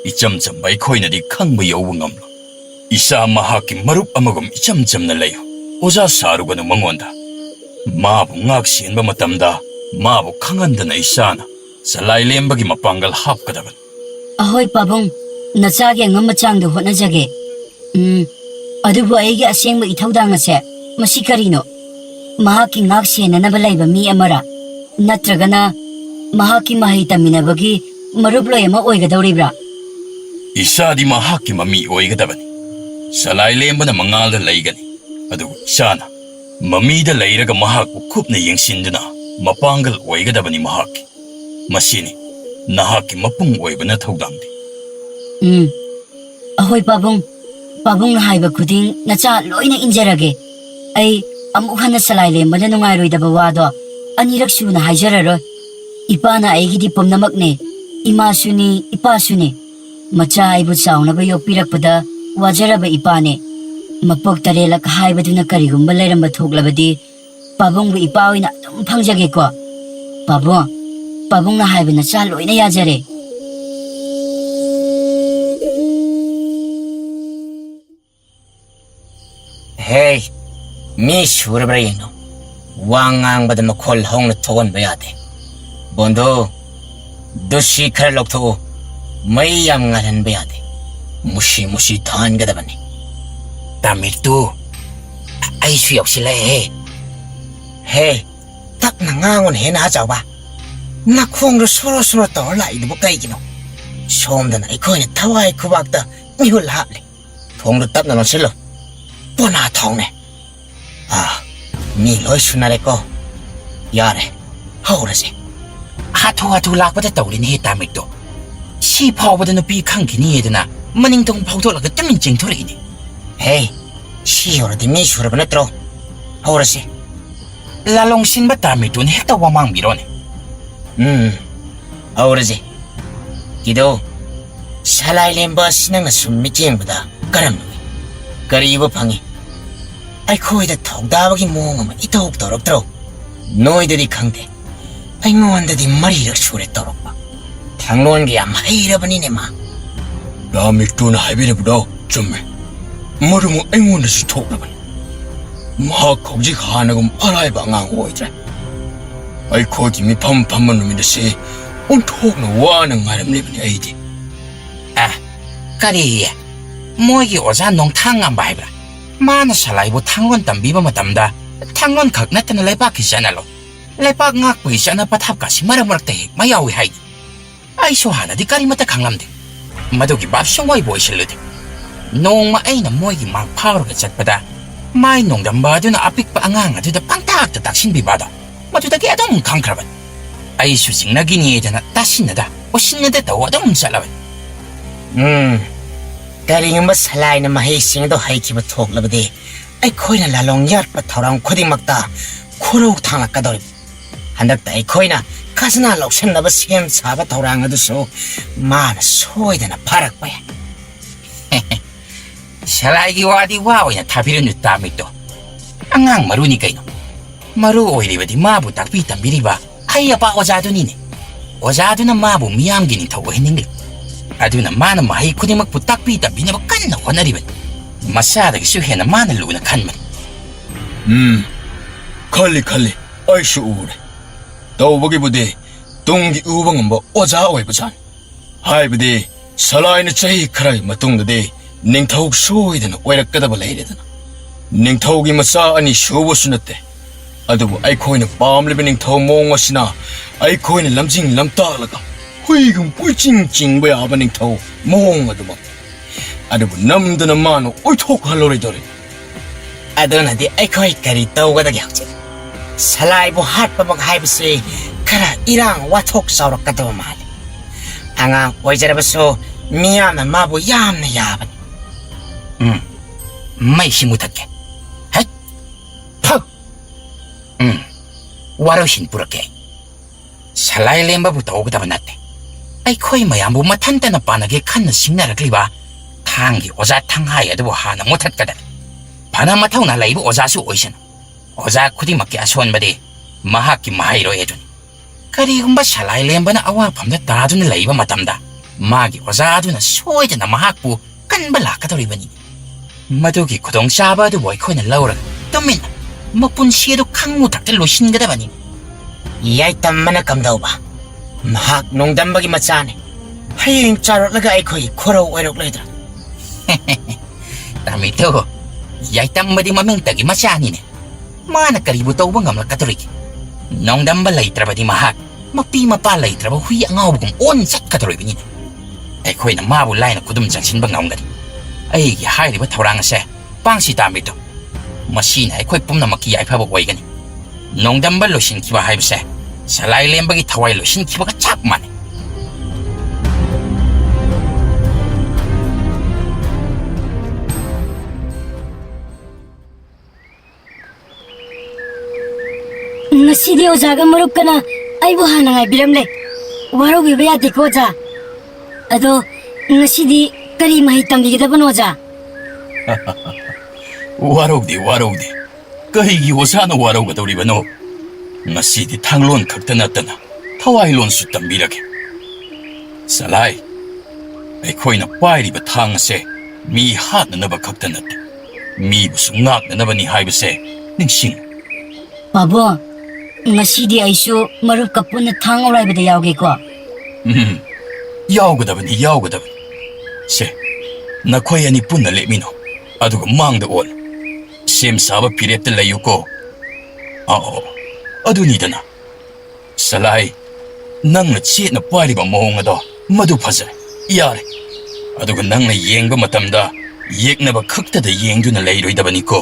ꯏꯆꯝ ꯆꯝꯕ ꯑꯩꯈꯣꯏꯅꯗꯤ ꯈꯪꯕ ꯌꯧꯕ ꯉꯝꯂꯣꯏ ꯏꯁꯥ ꯃꯍꯥꯛꯀꯤ ꯃꯔꯨꯞ ꯑꯃꯒꯨꯝ ꯏꯆꯝ ꯆꯝꯅ ꯂꯩꯌꯨ ꯑꯣꯖꯥ ꯁꯥꯔꯨꯒꯅꯨ ꯃꯉꯣꯟꯗ ꯃꯥꯕꯨ ꯉꯥꯛ ꯁꯦꯟꯕ ꯃꯇꯝꯗ ꯃꯥꯕꯨ ꯈꯪꯍꯟꯗꯅ ꯏꯁꯥꯅ ꯁꯂꯥꯏ ꯂꯦꯝꯕꯒꯤ ꯃꯄꯥꯡꯒꯜ ꯍꯥꯞꯀꯗꯕꯅꯤ ꯑꯍꯣꯏ ꯄꯥꯕꯨꯡ ꯅꯆꯥꯒꯤ ꯑꯉꯝꯕ ꯆꯥꯡꯗ ꯍꯣꯠꯅꯖꯒꯦ ꯑꯗꯨꯕꯨ ꯑꯩꯒꯤ ꯑꯁꯦꯡꯕ ꯏꯊꯧꯗꯥꯡ ꯑꯁꯦ ꯃꯁꯤ ꯀꯔꯤꯅꯣ? ꯃꯍꯥꯛꯀꯤ ꯉꯥꯛ ꯁꯦꯟꯅꯅꯕ ꯂꯩꯕ ꯃꯤ ꯑꯃꯔ ꯅꯠꯇ꯭ꯔꯒꯅ ꯃꯍꯥꯛꯀꯤ ꯃꯍꯩ ꯇꯝꯃꯤꯟꯅꯕꯒꯤ ꯃꯔꯨꯞꯂꯣꯏ ꯑꯃ ꯑꯣꯏꯒꯗꯧꯔꯤꯕ꯭ꯔꯥ? ꯏꯁꯥꯗꯤ ꯃꯍꯥꯛꯀꯤ ꯃꯃꯤ ꯑꯣꯏꯒꯗꯕꯅꯤ. ꯁꯂꯥꯏ ꯂꯦꯝꯕꯅ ꯃꯉꯥꯜꯗ ꯂꯩꯒꯅꯤ. ꯑꯗꯨꯒ ꯏꯁꯥꯅ ꯃꯃꯤꯗ ꯂꯩꯔꯒ ꯃꯍꯥꯛꯄꯨ ꯈꯨꯞꯅ ꯌꯦꯡꯁꯤꯟꯗꯨꯅ ꯃꯄꯥꯡꯒꯜ ꯑꯣꯏꯒꯗꯕꯅꯤ ꯃꯍꯥꯛꯀꯤ. ꯃꯁꯤꯅꯤ ꯅꯍꯥꯛꯀꯤ ꯃꯄꯨꯡ ꯑꯣꯏꯕꯅ ꯊꯧꯗꯥꯡꯗꯤ. ꯑꯍꯣꯏ ꯄꯥꯕꯨꯡ. ꯄꯥꯕꯨꯡꯅ ꯍꯥꯏꯕ ꯈꯨꯗꯤꯡ ꯅꯆꯥ ꯂꯣꯏꯅ ꯏꯟꯖꯔꯒꯦ. ꯑꯩ ꯑꯃꯨꯛ ꯍꯟꯅ ꯁꯂꯥꯏ ꯂꯦꯝꯕꯅ ꯅꯨꯡꯉꯥꯏꯔꯣꯏꯗꯕ ꯋꯥꯗꯣ ꯑꯅꯤꯔꯛ ꯁꯨꯅ ꯍꯥꯏꯖꯔꯔꯣꯏ. ꯏꯄꯥꯅ ꯑꯩꯒꯤꯗꯤ ꯄꯨꯝꯅꯃꯛꯅꯦ. ꯏꯃꯥꯁꯨꯅꯤ ꯏꯄꯥꯁꯨꯅꯤ. ꯃꯆꯥ ꯑꯩꯕꯨ ꯆꯥꯎꯅꯕ ꯌꯣꯛꯄꯤꯔꯛꯄꯗ ꯋꯥꯖꯔꯕ ꯏꯄꯥꯅꯦ. ꯃꯄꯣꯛ ꯇꯔꯦꯠꯂꯛ ꯍꯥꯏꯕꯗꯨꯅ ꯀꯔꯤꯒꯨꯝꯕ ꯂꯩꯔꯝꯕ ꯊꯣꯛꯂꯕꯗꯤ ꯄꯥꯕꯨꯡꯕꯨ ꯏꯄꯥ ꯑꯣꯏꯅ ꯑꯗꯨꯝ ꯐꯪꯖꯒꯦꯀꯣ. ꯄꯥꯕꯨꯡ, ꯄꯥꯕꯨꯡꯅ ꯍꯥꯏꯕ ꯅꯆꯥ ꯂꯣꯏꯅ ꯌꯥꯖꯔꯦ. ꯍꯦ, ꯃꯤ ꯁꯨꯔꯕ꯭ꯔꯥ ꯌꯦꯡꯉꯣ. ꯋꯥ ꯉꯥꯡꯕꯗ ꯃꯈꯣꯜ ꯍꯧꯅ ꯊꯣꯛꯍꯟꯕ ꯌꯥꯗꯦ. ꯕꯣꯟꯗꯣ, ꯗꯨꯁꯤ ꯈꯔ ꯂꯧꯊꯣꯛꯎ. ꯃꯩ ꯌꯥꯝ ꯉꯥꯜꯍꯟꯕ ꯌꯥꯗꯦ. ꯃꯨꯁꯤ ꯃꯨꯁꯤ ꯊꯥꯍꯟꯒꯗꯕꯅꯤ. ꯇꯥꯃꯤꯔꯇꯨ, ꯑꯩꯁꯨ ꯌꯧꯁꯤꯜꯂꯛꯑꯦ. ꯍꯦ, ꯇꯞꯅ ꯉꯥꯡꯉꯨꯅ ꯍꯦꯟꯅ ꯑꯆꯧꯕ. ꯅꯈꯣꯡꯗꯣ ꯁꯣꯔꯣ ꯁꯣꯔꯣ ꯇꯧꯔ ꯂꯥꯛꯏꯗꯨꯕꯨ ꯀꯩꯒꯤꯅꯣ? ꯁꯣꯝꯗꯅ ꯑꯩꯈꯣꯏꯅ ꯊꯋꯥꯏ ꯈꯨꯕꯥꯛꯇ ꯃꯤꯍꯨꯜ ꯍꯥꯞꯂꯤ. ꯊꯣꯡꯗꯣ ꯇꯞꯅ ꯂꯣꯟꯁꯤꯜꯂꯨ. ꯄꯣꯅꯥ ꯊꯣꯡꯅꯦ. ꯃꯤ ꯂꯣꯏ ꯁꯨꯅꯔꯦꯀꯣ. ꯌꯥꯔꯦ, ꯍꯧꯔꯁꯦ. ꯍꯥꯊꯨ ꯍꯥꯊꯨ ꯂꯥꯛꯄꯗ ꯇꯧꯔꯤꯅꯦꯍꯦ ꯇꯥꯃꯤꯔꯇꯨ. ꯁꯤ ꯐꯥꯎꯕꯗ ꯅꯨꯄꯤ ꯈꯪꯈꯤꯅꯤꯗꯅ ꯃꯅꯤꯡꯊꯣꯡ ꯐꯥꯎꯗꯣꯛꯂꯒ ꯇꯨꯃꯤꯟ ꯆꯦꯡꯊꯣꯔꯛꯏꯅꯤ. ꯍꯦ, ꯁꯤ ꯌꯧꯔꯗꯤ ꯃꯤ ꯁꯨꯔꯕ ꯅꯠꯇ꯭ꯔꯣ? ꯍꯧꯔꯁꯦ. ꯂꯥꯂꯣꯡ ꯁꯤꯟꯕ ꯇꯥꯃꯤꯔꯇꯨꯅ ꯍꯦꯛꯇ ꯋꯥꯃꯥꯡꯕꯤꯔꯣꯅꯦ. ꯍꯧꯔꯁꯦ. ꯀꯤꯗꯣ, ꯁꯂꯥꯏ ꯂꯦꯝꯕ ꯑꯁꯤ ꯅꯪꯅ ꯁꯨꯝ ꯃꯤꯠꯌꯦꯡꯕꯗ ꯀꯔꯝꯅ ꯎꯏ? ꯀꯔꯤꯕ ꯐꯪꯉꯤ? ꯑꯩꯈꯣꯏꯗ ꯊꯧꯗꯥꯕꯒꯤ ꯃꯑꯣꯡ ꯑꯃ ꯏꯇꯧ ꯇꯧꯔꯛꯇ꯭ꯔꯣ? ꯅꯣꯏꯗꯗꯤ ꯈꯪꯗꯦ. ꯑꯩꯉꯣꯟꯗꯗꯤ 4ꯔꯛ ꯁꯨꯔꯦ ꯇꯧꯔꯛꯄ. ꯊꯥꯡꯂꯣꯟꯒ ꯌꯥꯝ ꯍꯩꯔꯕꯅꯤꯅꯦ ꯃꯥ. ꯇꯥꯃꯤꯔꯇꯨꯅ ꯍꯥꯏꯕꯤꯔꯕꯗꯣ ꯆꯨꯝꯃꯦ. ꯃꯔꯨꯝ ꯑꯩꯉꯣꯟꯗꯁꯨ ꯊꯣꯛꯂꯕꯅꯤ. ꯃꯍꯥꯛ ꯍꯧꯖꯤꯛ ꯍꯥꯟꯅꯒꯨꯝ ꯑꯔꯥꯏꯕ ꯑꯉꯥꯡ ꯑꯣꯏꯗ꯭ꯔꯦ. ꯑꯩꯈꯣꯏꯒꯤ ꯃꯤꯐꯝ ꯐꯝꯕ ꯅꯨꯃꯤꯠ ꯑꯁꯤ ꯑꯣꯟꯊꯣꯛꯅ ꯋꯥꯅ ꯉꯥꯏꯔꯝꯂꯤꯕꯅꯤ ꯑꯩꯗꯤ. ꯀꯔꯤ? ꯃꯣꯏꯒꯤ ꯑꯣꯖꯥ ꯅꯣꯡꯊꯥꯡꯉꯥꯟꯕ ꯍꯥꯏꯕ꯭ꯔꯥ? ꯃꯥꯅ ꯁꯂꯥꯏꯕꯨ ꯊꯥꯡꯂꯣꯟ ꯇꯝꯕꯤꯕ ꯃꯇꯝꯗ ꯊꯥꯡꯂꯣꯟ ꯈꯛ ꯅꯠꯇꯅ ꯂꯩꯄꯥꯛꯀꯤ ꯆꯠꯅꯂꯣ, ꯂꯩꯄꯥꯛ ꯉꯥꯛꯄꯒꯤ ꯆꯠꯅ ꯄꯊꯥꯞꯀꯁꯤ ꯃꯔꯛ ꯃꯔꯛꯇ ꯍꯦꯛ ꯃꯌꯥꯎꯏ ꯍꯥꯏꯅꯤ. ꯑꯩꯁꯨ ꯍꯥꯟꯅꯗꯤ ꯀꯔꯤꯃꯠꯇ ꯈꯪꯂꯝꯗꯦ. ꯃꯗꯨꯒꯤ ꯚꯥꯞ ꯁꯨꯡꯑꯣꯏꯕꯨ ꯑꯣꯏꯁꯤꯜꯂꯨꯗꯦ. ꯅꯣꯡꯃ ꯑꯩꯅ ꯃꯣꯏꯒꯤ ꯃꯥꯡ ꯐꯥꯎꯔꯒ ꯆꯠꯄꯗ ꯃꯥꯏ ꯅꯣꯡꯗꯝꯕ ꯑꯗꯨꯅ ꯑꯄꯤꯛꯄ ꯑꯉꯥꯡ ꯑꯗꯨꯗ ꯄꯪꯇꯥꯛꯇ ꯇꯥꯛꯁꯤꯟꯕꯤꯕꯗꯣ ꯃꯗꯨꯗꯒꯤ ꯑꯗꯨꯝ ꯈꯪꯈ꯭ꯔꯕꯅꯤ. ꯑꯩꯁꯨ ꯆꯤꯡꯅꯒꯤꯅꯦꯗꯅ ꯇꯥꯁꯤꯟꯅꯗ ꯎꯁꯤꯟꯅꯗ ꯇꯧ ꯑꯗꯨꯝ ꯆꯠꯂꯕꯅꯤ. ꯀꯔꯤꯒꯨꯝꯕ ꯁꯂꯥꯏꯅ ꯃꯍꯩꯁꯤꯡ ꯑꯗꯨ ꯍꯩꯈꯤꯕ ꯊꯣꯛꯂꯕꯗꯤ ꯑꯩꯈꯣꯏꯅ ꯂꯥꯂꯣꯡ ꯌꯥꯠꯄ ꯊꯧꯔꯝ ꯈꯨꯗꯤꯡꯃꯛꯇ ꯈꯨꯔꯧ ꯊꯥꯡꯂꯛꯀꯗꯧꯔꯤꯕ. ꯍꯟꯗꯛꯇ ꯑꯩꯈꯣꯏꯅ ꯈꯖꯅꯥ ꯂꯧꯁꯤꯟꯅꯕ ꯁꯦꯝ ꯁꯥꯕ ꯊꯧꯔꯥꯡ ꯑꯗꯨꯁꯨ ꯃꯥꯅ ꯁꯣꯏꯗꯅ ꯐꯥꯔꯛꯄ ꯌꯥꯏ. ꯁꯂꯥꯏꯒꯤ ꯋꯥꯗꯤ ꯋꯥ ꯑꯣꯏꯅ ꯊꯥꯕꯤꯔꯨꯅꯨ ꯇꯥꯃꯤꯔꯇꯨ. ꯑꯉꯥꯡ ꯃꯔꯨꯅꯤ ꯀꯩꯅꯣ. ꯃꯔꯨ ꯑꯣꯏꯔꯤꯕꯗꯤ ꯃꯥꯕꯨ ꯇꯥꯛꯄꯤ ꯇꯝꯕꯤꯔꯤꯕ ꯍꯩ ꯑꯄꯥ ꯑꯣꯖꯥꯗꯨꯅꯤꯅꯦ. ꯑꯣꯖꯥꯗꯨꯅ ꯃꯥꯕꯨ ꯃꯤꯌꯥꯝꯒꯤ ꯅꯤꯡꯊꯧ ꯑꯣꯏꯍꯟꯅꯤꯡꯂꯤ. ꯑꯗꯨꯅ ꯃꯥꯅ ꯃꯍꯩ ꯈꯨꯗꯤꯡꯃꯛꯄꯨ ꯇꯥꯛꯄꯤ ꯇꯝꯕꯤꯅꯕ ꯀꯟꯅ ꯍꯣꯠꯅꯔꯤꯕꯅꯤ. ꯃꯁꯥꯗꯒꯤꯁꯨ ꯍꯦꯟꯅ ꯃꯥꯅ ꯂꯨꯅ ꯈꯟꯕꯅꯤ. ꯈꯜꯂꯤ ꯑꯩꯁꯨ ꯎꯔꯦ. ꯇꯧꯕꯒꯤꯕꯨꯗꯤ ꯇꯨꯡꯒꯤ ꯎꯕ ꯉꯝꯕ ꯑꯣꯖꯥ ꯑꯣꯏꯕꯖꯥꯠꯅꯤ. ꯍꯥꯏꯕꯗꯤ ꯁꯂꯥꯏꯅ ꯆꯍꯤ ꯈꯔꯒꯤ ꯃꯇꯨꯡꯗꯗꯤ ꯅꯤꯡꯊꯧ ꯁꯣꯏꯗꯅ ꯑꯣꯏꯔꯛꯀꯗꯕ ꯂꯩꯔꯦꯗꯅ. ꯅꯤꯡꯊꯧꯒꯤ ꯃꯆꯥ ꯑꯅꯤ ꯁꯨꯕꯁꯨ ꯅꯠꯇꯦ. ꯑꯗꯨꯕꯨ ꯑꯩꯈꯣꯏꯅ ꯄꯥꯝꯂꯤꯕ ꯅꯤꯡꯊꯧ ꯃꯑꯣꯡ ꯑꯁꯤꯅ ꯑꯩꯈꯣꯏꯅ ꯂꯝꯖꯤꯡ ꯂꯝꯇꯥꯛꯂꯒ ꯍꯨꯏꯒꯨꯝ ꯀꯣꯏꯆꯤꯡ ꯆꯤꯡꯕ ꯌꯥꯕ ꯅꯤꯡꯊꯧ ꯃꯑꯣꯡ ꯑꯗꯨꯃꯛ. ꯑꯗꯨꯕꯨ ꯅꯝꯗꯅ ꯃꯥꯅ ꯑꯣꯏꯊꯣꯛꯍꯜꯂꯣꯏꯗꯧꯔꯤ. ꯑꯗꯨꯅꯗꯤ ꯑꯩꯈꯣꯏ ꯀꯔꯤ ꯇꯧꯒꯗꯒꯦ ꯍꯧꯖꯤꯛ? ꯁꯂꯥꯏꯕꯨ ꯍꯥꯠꯄꯃꯛ ꯍꯥꯏꯕꯁꯤ ꯈꯔ ꯏꯔꯥꯡ ꯋꯥꯊꯣꯛ ꯆꯥꯎꯔꯛꯀꯗꯕ ꯃꯥꯜꯂꯤ. ꯑꯉꯥꯡ ꯑꯣꯏꯖꯔꯕꯁꯨ ꯃꯤꯌꯥꯝꯅ ꯃꯥꯕꯨ ꯌꯥꯝꯅ ꯌꯥꯕꯅꯤ. ꯃꯩꯁꯤ ꯃꯨꯊꯠꯀꯦ. ꯍꯩꯠ! ꯐꯛ! ꯋꯥꯔꯣꯏꯁꯤꯟ ꯄꯨꯔꯛꯀꯦ. ꯁꯂꯥꯏ ꯂꯦꯝꯕꯕꯨ ꯇꯧꯒꯗꯕ ꯅꯠꯇꯦ. ꯑꯩꯈꯣꯏ ꯃꯌꯥꯝꯕꯨ ꯃꯊꯟꯇꯅ ꯄꯥꯟꯅꯒꯦ ꯈꯟꯅ ꯁꯤꯡꯅꯔꯛꯂꯤꯕ ꯊꯥꯡꯒꯤ ꯑꯣꯖꯥ ꯊꯪꯍꯥꯏ ꯑꯗꯨꯕꯨ ꯍꯥꯟꯅ ꯃꯨꯊꯠꯀꯗꯕꯅꯤ. ꯐꯅ ꯃꯊꯧꯅꯥ ꯂꯩꯕ ꯑꯣꯖꯥꯁꯨ ꯑꯣꯏꯁꯅꯨ. ꯑꯣꯖꯥ ꯈꯨꯗꯤꯡꯃꯛꯀꯤ ꯑꯁꯣꯟꯕꯗꯤ ꯃꯍꯥꯛꯀꯤ ꯃꯍꯩꯔꯣꯏ ꯑꯗꯨꯅꯤ. ꯀꯔꯤꯒꯨꯝꯕ ꯁꯂꯥꯏ ꯂꯦꯝꯕꯅ ꯑꯋꯥꯐꯝꯗ ꯇꯥꯗꯨꯅ ꯂꯩꯕ ꯃꯇꯝꯗ ꯃꯥꯒꯤ ꯑꯣꯖꯥ ꯑꯗꯨꯅ ꯁꯣꯏꯗꯅ ꯃꯍꯥꯛꯄꯨ ꯀꯟꯕ ꯂꯥꯛꯀꯗꯧꯔꯤꯕꯅꯤ. ꯃꯗꯨꯒꯤ ꯈꯨꯗꯣꯡꯆꯥꯕ ꯑꯗꯨꯕꯨ ꯑꯩꯈꯣꯏꯅ ꯂꯧꯔꯒ ꯇꯨꯃꯤꯟꯅ ꯃꯄꯨꯟꯁꯤ ꯑꯗꯨ ꯈꯪꯃꯨꯊꯛꯇ ꯂꯣꯏꯁꯤꯟꯒꯗꯕꯅꯤ. ꯌꯥꯏꯇꯝꯕꯅ ꯀꯝꯗꯧꯕ? ꯃꯍꯥꯛ ꯅꯣꯡꯗꯝꯕꯒꯤ ꯃꯆꯥꯅꯤ. ꯍꯌꯦꯡ ꯆꯥꯎꯔꯛꯂꯒ ꯑꯩꯈꯣꯏꯒꯤ ꯈꯨꯔꯧ ꯑꯣꯏꯔꯛꯂꯣꯏꯗ꯭ꯔꯥ? ꯇꯥꯃꯤꯔꯇꯨ, ꯌꯥꯏꯇꯝꯕꯗꯤ ꯃꯃꯤꯡꯇꯒꯤ ꯃꯆꯥꯅꯤꯅꯦ. ꯃꯥꯅ ꯀꯔꯤꯕꯨ ꯇꯧꯕ ꯉꯝꯂꯛꯀꯗꯧꯔꯤꯒꯦ ꯅꯣꯡꯗꯝꯕ ꯂꯩꯇ꯭ꯔꯕꯗꯤ ꯃꯍꯥꯛ ꯃꯄꯤ ꯃꯄꯥ ꯂꯩꯇ꯭ꯔꯕ ꯍꯨꯏ ꯑꯉꯥꯎꯕꯒꯨꯝ ꯑꯣꯟ ꯆꯠꯀꯗꯧꯔꯤꯕꯅꯤꯅꯦ ꯑꯩꯈꯣꯏꯅ ꯃꯥꯕꯨ ꯂꯥꯏꯅ ꯈꯨꯗꯨꯝ ꯆꯟꯁꯤꯟꯕ ꯉꯝꯒꯅꯤ ꯑꯩꯒꯤ ꯍꯥꯏꯔꯤꯕ ꯊꯧꯔꯥꯡ ꯑꯁꯦ ꯄꯥꯡꯁꯤ ꯇꯥꯝꯕꯤꯗꯨ ꯃꯁꯤꯅ ꯑꯩꯈꯣꯏ ꯄꯨꯝꯅꯃꯛꯀꯤ ꯌꯥꯏꯐꯕ ꯑꯣꯏꯒꯅꯤ ꯅꯣꯡꯗꯝꯕ ꯂꯣꯏꯁꯤꯟꯈꯤꯕ ꯍꯥꯏꯕꯁꯦ ꯁꯂꯥꯏ ꯂꯦꯝꯕꯒꯤ ꯊꯋꯥꯏ ꯂꯣꯏꯁꯤꯟꯈꯤꯕꯒ ꯆꯞ ꯃꯥꯟꯅꯩ ngasi ojaga marup kana aibu hana ngai biramle waro biba ya diko ja ado ngasi di kari mahi tambi gida bano ja waraude kahigi osana waraugadoribano ngasidi thanglon khakta natana thawai lon su tambirage salai ꯑꯩꯈꯣꯏꯅ ꯄꯥꯏꯔꯤꯕ ꯊꯥꯡ ꯑꯁꯦ ꯃꯤ ꯍꯥꯠꯅꯅꯕ ꯈꯛꯇ ꯅꯠꯇꯦ ꯃꯤꯕꯨꯁꯨ ꯉꯥꯛꯅꯅꯕꯅꯤ ꯍꯥꯏꯕꯁꯦ ꯅꯤꯡꯁꯤꯡꯉꯨ babo ngasi di aisu marup kapuna thang orai bada yauge ko ꯌꯥꯎꯒꯗꯕꯅꯤ ꯁꯦ ꯅꯈꯣꯏ ꯑꯅꯤ ꯄꯨꯟꯅ ꯂꯦꯞꯃꯤꯟꯅꯣ ꯑꯗꯨꯒ ꯃꯥꯡꯗ ꯑꯣꯜꯂꯨ ꯁꯦꯝ ꯁꯥꯕ ꯐꯤꯔꯦꯞꯇ ꯂꯩꯌꯨꯀꯣ ꯑꯗꯨꯅꯤꯗꯅ ꯁꯂꯥꯏ ꯅꯪꯅ ꯆꯦꯠꯅ ꯄꯥꯏꯔꯤꯕ ꯃꯑꯣꯡ ꯑꯗꯣ ꯃꯗꯨ ꯐꯖꯔꯦ ꯌꯥꯔꯦ ꯑꯗꯨꯒ ꯅꯪꯅ ꯌꯦꯡꯕ ꯃꯇꯝꯗ ꯌꯦꯛꯅꯕ ꯈꯛꯇꯗ ꯌꯦꯡꯗꯨꯅ ꯂꯩꯔꯣꯏꯗꯕꯅꯤꯀꯣ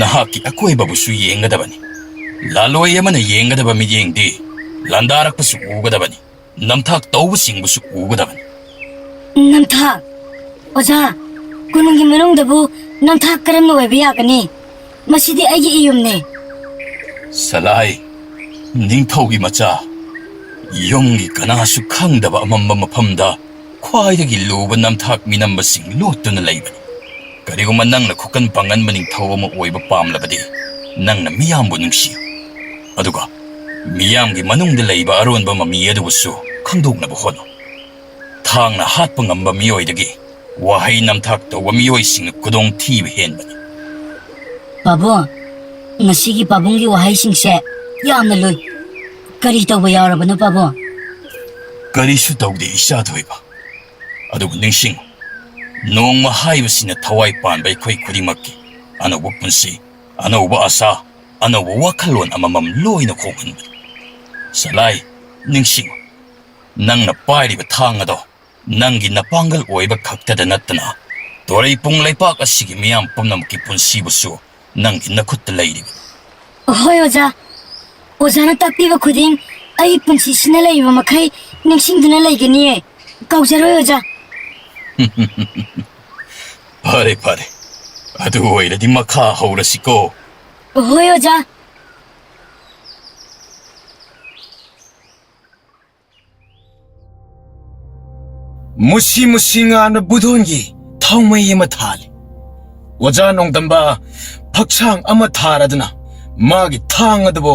ꯅꯍꯥꯛꯀꯤ ꯑꯀꯣꯏꯕꯕꯨꯁꯨ ꯌꯦꯡꯒꯗꯕꯅꯤ ꯂꯥꯂꯣꯏ ꯑꯃꯅ ꯌꯦꯡꯒꯗꯕ ꯃꯤꯠꯌꯦꯡꯗꯤ ꯂꯥꯟꯗꯥꯔꯛꯄꯁꯨ ꯎꯒꯗꯕꯅꯤ ꯅꯝꯊꯥꯛ ꯇꯧꯕꯁꯤꯡꯕꯨꯁꯨ ꯎꯒꯗꯕꯅꯤ namthak oja kunungi manungdabu namthak karamna oiba yagani masidi aigi iyumne ꯁꯂꯥꯏ ꯅꯤꯡꯊꯧꯒꯤ ꯃꯆꯥ ꯌꯨꯝꯒꯤ ꯀꯅꯥꯁꯨ ꯈꯪꯗꯕ ꯑꯃꯝꯕ ꯃꯐꯝꯗ ꯈ꯭ꯋꯥꯏꯗꯒꯤ ꯂꯨꯕ ꯅꯝꯊꯥꯛ ꯃꯤꯅꯝꯕꯁꯤꯡ ꯂꯣꯠꯇꯨꯅ ꯂꯩꯕꯅꯤ ꯀꯔꯤꯒꯨꯝꯕ ꯅꯪꯅ ꯈꯨꯀꯟ ꯄꯥꯡꯒꯟꯕ ꯅꯤꯡꯊꯧ ꯑꯃ ꯑꯣꯏꯕ ꯄꯥꯝꯂꯕꯗꯤ ꯅꯪꯅ ꯃꯤꯌꯥꯝꯕꯨ ꯅꯨꯡꯁꯤꯌꯨ ꯑꯗꯨꯒ ꯃꯤꯌꯥꯝꯒꯤ ꯃꯅꯨꯡꯗ ꯂꯩꯕ ꯑꯔꯣꯟꯕ ꯃꯃꯤ ꯑꯗꯨꯕꯨꯁꯨ ꯈꯪꯗꯣꯛꯅꯕ ꯍꯣꯠꯅꯧ ꯊꯥꯡꯅ ꯍꯥꯠꯄ ꯉꯝꯕ ꯃꯤꯑꯣꯏꯗꯒꯤ ꯋꯥꯍꯩ ꯅꯝꯊꯥꯛ ꯇꯧꯕ ꯃꯤꯑꯣꯏꯁꯤꯡꯅ ꯈꯨꯗꯣꯡ ꯊꯤꯕ ꯍꯦꯟꯕꯅꯤ babo ngasigi pabunggi wahai singse yamna loi kari tawba yaurabano babo ꯀꯔꯤꯁꯨ ꯇꯧꯗꯦ ꯏꯆꯥ ꯊꯣꯏꯕ ꯑꯗꯨꯕꯨ ꯅꯤꯡꯁꯤꯡꯉꯨ ꯅꯣꯡꯃ ꯍꯥꯏꯕꯁꯤꯅ ꯊꯋꯥꯏ ꯄꯥꯟꯕ ꯑꯩꯈꯣꯏ ꯈꯨꯗꯤꯡꯃꯛꯀꯤ ꯑꯅꯧꯕ ꯄꯨꯟꯁꯤ ꯑꯅꯧꯕ ꯑꯁꯥ ꯑꯅꯧꯕ ꯋꯥꯈꯜꯂꯣꯟ ꯑꯃꯃꯝ ꯂꯣꯏꯅ ꯈꯣꯡꯍꯟꯕꯅꯤ ꯁꯂꯥꯏ ꯅꯤꯡꯁꯤꯡꯉꯨ ꯅꯪꯅ ꯄꯥꯏꯔꯤꯕ ꯊꯥꯡ ꯑꯗꯣ ꯅꯪꯒꯤ ꯅꯄꯥꯡꯒꯜ ꯑꯣꯏꯕ ꯈꯛꯇꯗ ꯅꯠꯇꯅ ꯇꯣꯔꯩꯄꯨꯡ ꯂꯩꯄꯥꯛ ꯑꯁꯤꯒꯤ ꯃꯤꯌꯥꯝ ꯄꯨꯝꯅꯃꯛꯀꯤ ꯄꯨꯟꯁꯤꯕꯨꯁꯨ ꯅꯪꯒꯤ ꯅꯈꯨꯠꯇ ꯂꯩꯔꯤꯕꯅꯤ hoi oja ojana takpiba khuding ai punsi sina leiba makhai ningsingduna leigani kaujaro oja ꯐꯔꯦ ꯑꯗꯨ ꯑꯣꯏꯔꯗꯤ ꯃꯈꯥ ꯍꯧꯔꯁꯤꯀꯣ hoi oja musi ngana budongi thongmai ama thali oja nongdamba phaksang ama tharadna magi thang adabo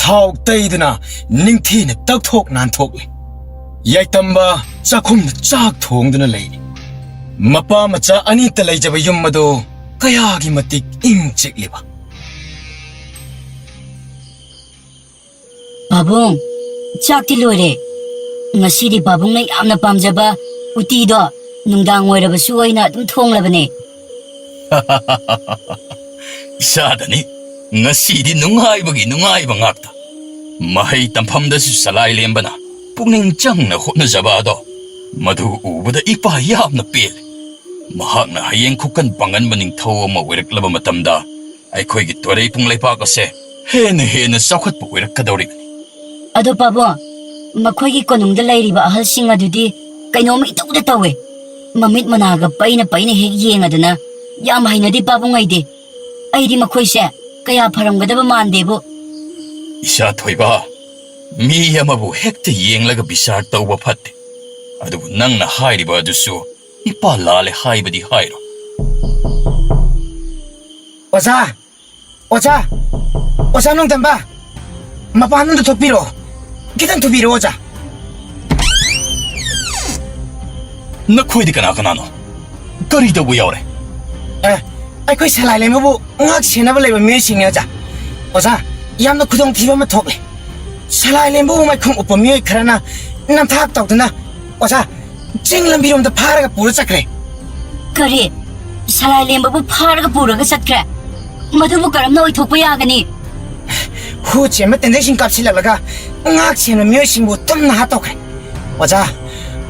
thau taidna ningthina takthok nanthokle yaitamba chakhum chak thongduna leini mapa macha ani ta leijaba yum madu kayagi matik ing chikliba babung chakti loire ngasidi babung na yamna pamjaba uti do nungdang oirabasu oina adum thonglabane ꯏꯁꯥꯗꯅꯤ ꯉꯁꯤꯗꯤ ꯅꯨꯡꯉꯥꯏꯕ ꯉꯥꯛꯇ ꯃꯍꯩ ꯇꯝꯐꯝꯗꯁꯨ ꯁꯂꯥꯏ ꯂꯦꯝꯕꯅ ꯄꯨꯛꯅꯤꯡ ꯆꯪꯅ ꯍꯣꯠꯅꯖꯕ ꯑꯗꯣ ꯃꯗꯨ ꯎꯕꯗ ꯏꯄꯥ ꯌꯥꯝꯅ ꯄꯦꯜꯂꯦ ꯃꯍꯥꯛꯅ ꯍꯌꯦꯡ ꯈꯨꯀꯟ ꯄꯥꯡꯒꯟꯕ ꯅꯤꯡꯊꯧ ꯑꯃ ꯑꯣꯏꯔꯛꯂꯕ ꯃꯇꯝꯗ ꯑꯩꯈꯣꯏꯒꯤ ꯇꯣꯔꯩꯄꯨꯡ ꯂꯩꯄꯥꯛ ꯑꯁꯦ ꯍꯦꯟꯅ ꯆꯥꯎꯈꯠꯄ ꯑꯣꯏꯔꯛꯀꯗꯧꯔꯤꯕꯅꯤ ado pabo makhoi konungda lairiba ahalsing adudi kainoma itauda tawe mamit managa paina hek yengaduna yam hainadi pabo ngaide aidi makhoi se kaya pharamgadaba mandebu ꯏꯆꯥ ꯊꯣꯏꯕ ꯃꯤ ꯑꯃꯕꯨ ꯍꯦꯛꯇ ꯌꯦꯡꯂꯒ ꯕꯤꯆꯥꯔ ꯇꯧꯕ ꯐꯠꯇꯦ ꯑꯗꯨꯕꯨ ꯅꯪꯅ ꯍꯥꯏꯔꯤꯕ ꯑꯗꯨꯁꯨ ꯏꯄꯥ ꯂꯥꯜꯂꯦ ꯍꯥꯏꯕꯗꯤ ꯍꯥꯏꯔꯣ oja nongdamba mapanunda thopiro kitang thopiro oja ꯅꯈꯣꯏꯗꯤ ꯀꯅꯥꯅꯣ ꯀꯔꯤ ꯇꯧꯕ ꯌꯥꯎꯔꯦ ꯑꯩꯈꯣꯏ ꯁꯂꯥꯏ ꯂꯦꯝꯕꯕꯨ ꯉꯥꯛ ꯁꯦꯟꯅꯕ ꯂꯩꯕ ꯃꯤꯑꯣꯏꯁꯤꯡꯅꯤ oja yamna khudongthiba ama thokle salai lembu maikhum upa mioi kharana namthak tawduna oja ching lambiromda pharaga pura chakre kare salai lembabu pharaga puraga satkre ꯃꯗꯨꯕꯨ ꯀꯔꯝꯅ ꯑꯣꯏꯊꯣꯛꯄ ꯌꯥꯒꯅꯤ ꯍꯨ ꯆꯦꯟꯕ ꯇꯦꯟꯗꯩꯁꯤꯡ ꯀꯥꯞꯁꯤꯜꯂꯛꯂꯒ ꯉꯥꯛ ꯁꯦꯟꯕ ꯃꯤꯑꯣꯏꯁꯤꯡꯕꯨ ꯇꯨꯝꯅ ꯍꯥꯠꯇꯣꯛꯈ꯭ꯔꯦ ꯑꯣꯖꯥ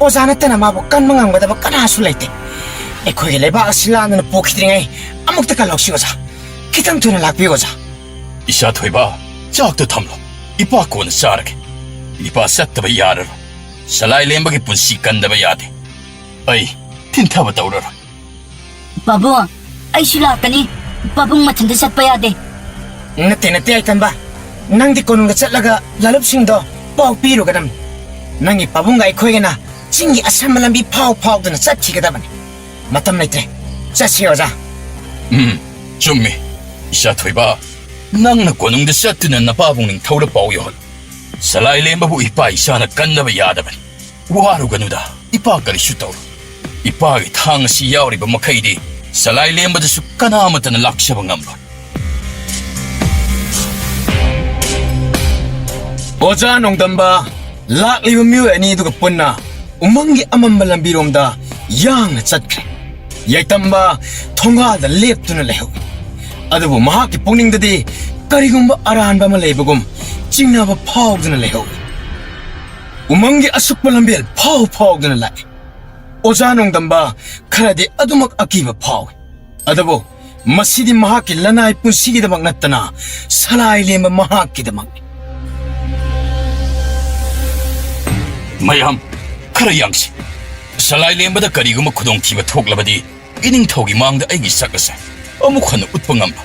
ꯑꯣꯖꯥ ꯅꯠꯇꯅ ꯃꯥꯕꯨ ꯀꯟꯕ ꯉꯝꯒꯗꯕ ꯀꯅꯥꯁꯨ ꯂꯩꯇꯦ ꯑꯩꯈꯣꯏꯒꯤ ꯂꯩꯕꯥꯛ ꯑꯁꯤ ꯂꯥꯟꯗꯅ ꯄꯣꯛꯈꯤꯗ꯭ꯔꯤꯉꯩ ꯑꯃꯨꯛꯇ ꯀꯜꯍꯧꯁꯤ ꯑꯣꯖꯥ ꯈꯤꯇꯪ ꯊꯨꯅ ꯂꯥꯛꯄꯤꯌꯨ ꯑꯣꯖꯥ ꯏꯆꯥ ꯊꯣꯏꯕ ꯆꯥꯛꯇꯣ ꯊꯝꯂꯣ ꯏꯄꯥ ꯀꯣꯟꯅ ꯆꯥꯔꯒꯦ ꯏꯄꯥ ꯆꯠꯇꯕ ꯌꯥꯔꯔꯣꯏ ꯁꯂꯥꯏ ꯂꯦꯝꯕꯒꯤ ꯄꯨꯟꯁꯤ ꯀꯟꯗꯕ ꯌꯥꯗꯦ ꯑꯩ ꯊꯤꯟꯊꯕ ꯇꯧꯔꯔꯣꯏ ꯄꯥꯕꯨꯡ ꯑꯩꯁꯨ ꯂꯥꯛꯀꯅꯤ ꯄꯥꯕꯨꯡ ꯃꯊꯟꯇ ꯆꯠꯄ ꯌꯥꯗꯦ ꯅꯠꯇꯦ ꯅꯠꯇꯦ ꯑꯩꯇꯟꯕ ꯅꯪꯗꯤ ꯀꯣꯅꯨꯡꯗ ꯆꯠꯂꯒ ꯂꯥꯂꯨꯞꯁꯤꯡꯗꯣ ꯄꯥꯎ ꯄꯤꯔꯨꯒꯗꯕꯅꯤ ꯅꯪꯒꯤ ꯄꯥꯕꯨꯡꯒ ꯑꯩꯈꯣꯏꯒꯅ ꯆꯤꯡꯒꯤ ꯑꯁꯝꯕ ꯂꯝꯕꯤ ꯐꯥꯎꯗꯨꯅ ꯆꯠꯈꯤꯒꯗꯕꯅꯤ ꯃꯇꯝ ꯂꯩꯇ꯭ꯔꯦ ꯆꯠꯁꯤ ꯑꯣꯖꯥ ꯆꯨꯝꯃꯤ ꯏꯆꯥ ꯊꯣꯏꯕ ꯅꯪꯅ ꯀꯣꯅꯨꯡꯗ ꯆꯠꯇꯨꯅ ꯅꯄꯥꯕꯨꯡ ꯅꯤꯡꯊꯧꯗ ꯄꯥꯎ ꯌꯧꯍꯜꯂꯨ ꯁꯂꯥꯏ ꯂꯦꯝꯕꯕꯨ ꯏꯄꯥ ꯏꯆꯥꯅ ꯀꯟꯗꯕ ꯌꯥꯗꯕꯅꯤ ꯋꯥꯔꯨꯒꯅꯨꯗ ꯏꯄꯥ ꯀꯔꯤꯁꯨ ꯇꯧꯔꯣ ꯏꯄꯥꯒꯤ ꯊꯥꯡ ꯑꯁꯤ ꯌꯥꯎꯔꯤꯕ ꯃꯈꯩꯗꯤ ꯁꯂꯥꯏ ꯂꯦꯝꯕꯗꯁꯨ ꯀꯅꯥꯃꯠꯇꯅ ꯂꯥꯛꯆꯕ ꯉꯝꯂꯣꯏ ꯑꯣꯖꯥ ꯅꯣꯡꯗꯝꯕ ꯂꯥꯛꯂꯤꯕ ꯃꯤꯑꯣꯏ ꯑꯅꯤ ꯑꯗꯨꯒ ꯄꯨꯟꯅ ꯎꯃꯪꯒꯤ ꯑꯃꯝꯕ ꯂꯝꯕꯤꯔꯣꯝꯗ ꯌꯥꯡꯅ ꯆꯠꯈ꯭ꯔꯦ ꯌꯥꯏꯇꯝꯕ ꯊꯣꯡꯒꯥꯜꯗ ꯂꯦꯞꯇꯨꯅ ꯂꯩꯍꯧꯏ ꯑꯗꯨꯕꯨ ꯃꯍꯥꯛꯀꯤ ꯄꯨꯛꯅꯤꯡꯗꯗꯤ ꯀꯔꯤꯒꯨꯝꯕ ꯑꯔꯥꯟꯕ ꯑꯃ ꯂꯩꯕꯒꯨꯝ ꯆꯤꯡꯅꯕ ꯐꯥꯎꯗꯨꯅ ꯂꯩꯍꯧꯏ ꯎꯃꯪꯒꯤ ꯑꯁꯨꯛꯄ ꯂꯝꯕꯦꯜ ꯐꯥꯎꯗꯨꯅ ꯂꯥꯛꯏ ꯑꯣꯖꯥ ꯅꯣꯡꯗꯝꯕ ꯈꯔꯗꯤ ꯑꯗꯨꯃꯛ ꯑꯀꯤꯕ ꯐꯥꯎꯏ ꯑꯗꯨꯕꯨ ꯃꯁꯤꯗꯤ ꯃꯍꯥꯛꯀꯤ ꯂꯅꯥꯏ ꯄꯨꯟꯁꯤꯒꯤꯗꯃꯛ ꯅꯠꯇꯅ ꯁꯂꯥꯏ ꯂꯦꯝꯕ ꯃꯍꯥꯛꯀꯤꯗꯃꯛꯅꯤ ꯃꯌꯥꯝ ꯈꯔ ꯌꯥꯡꯁꯤ ꯁꯂꯥꯏ ꯂꯦꯝꯕꯗ ꯀꯔꯤꯒꯨꯝꯕ ꯈꯨꯗꯣꯡꯊꯤꯕ ꯊꯣꯛꯂꯕꯗꯤ ꯏꯅꯤꯡꯊꯧꯒꯤ ꯃꯥꯡꯗ ꯑꯩꯒꯤ ꯁꯛ ꯑꯁꯦ ꯑꯃꯨꯛ ꯍꯟꯅ ꯎꯠꯄ ꯉꯝꯕ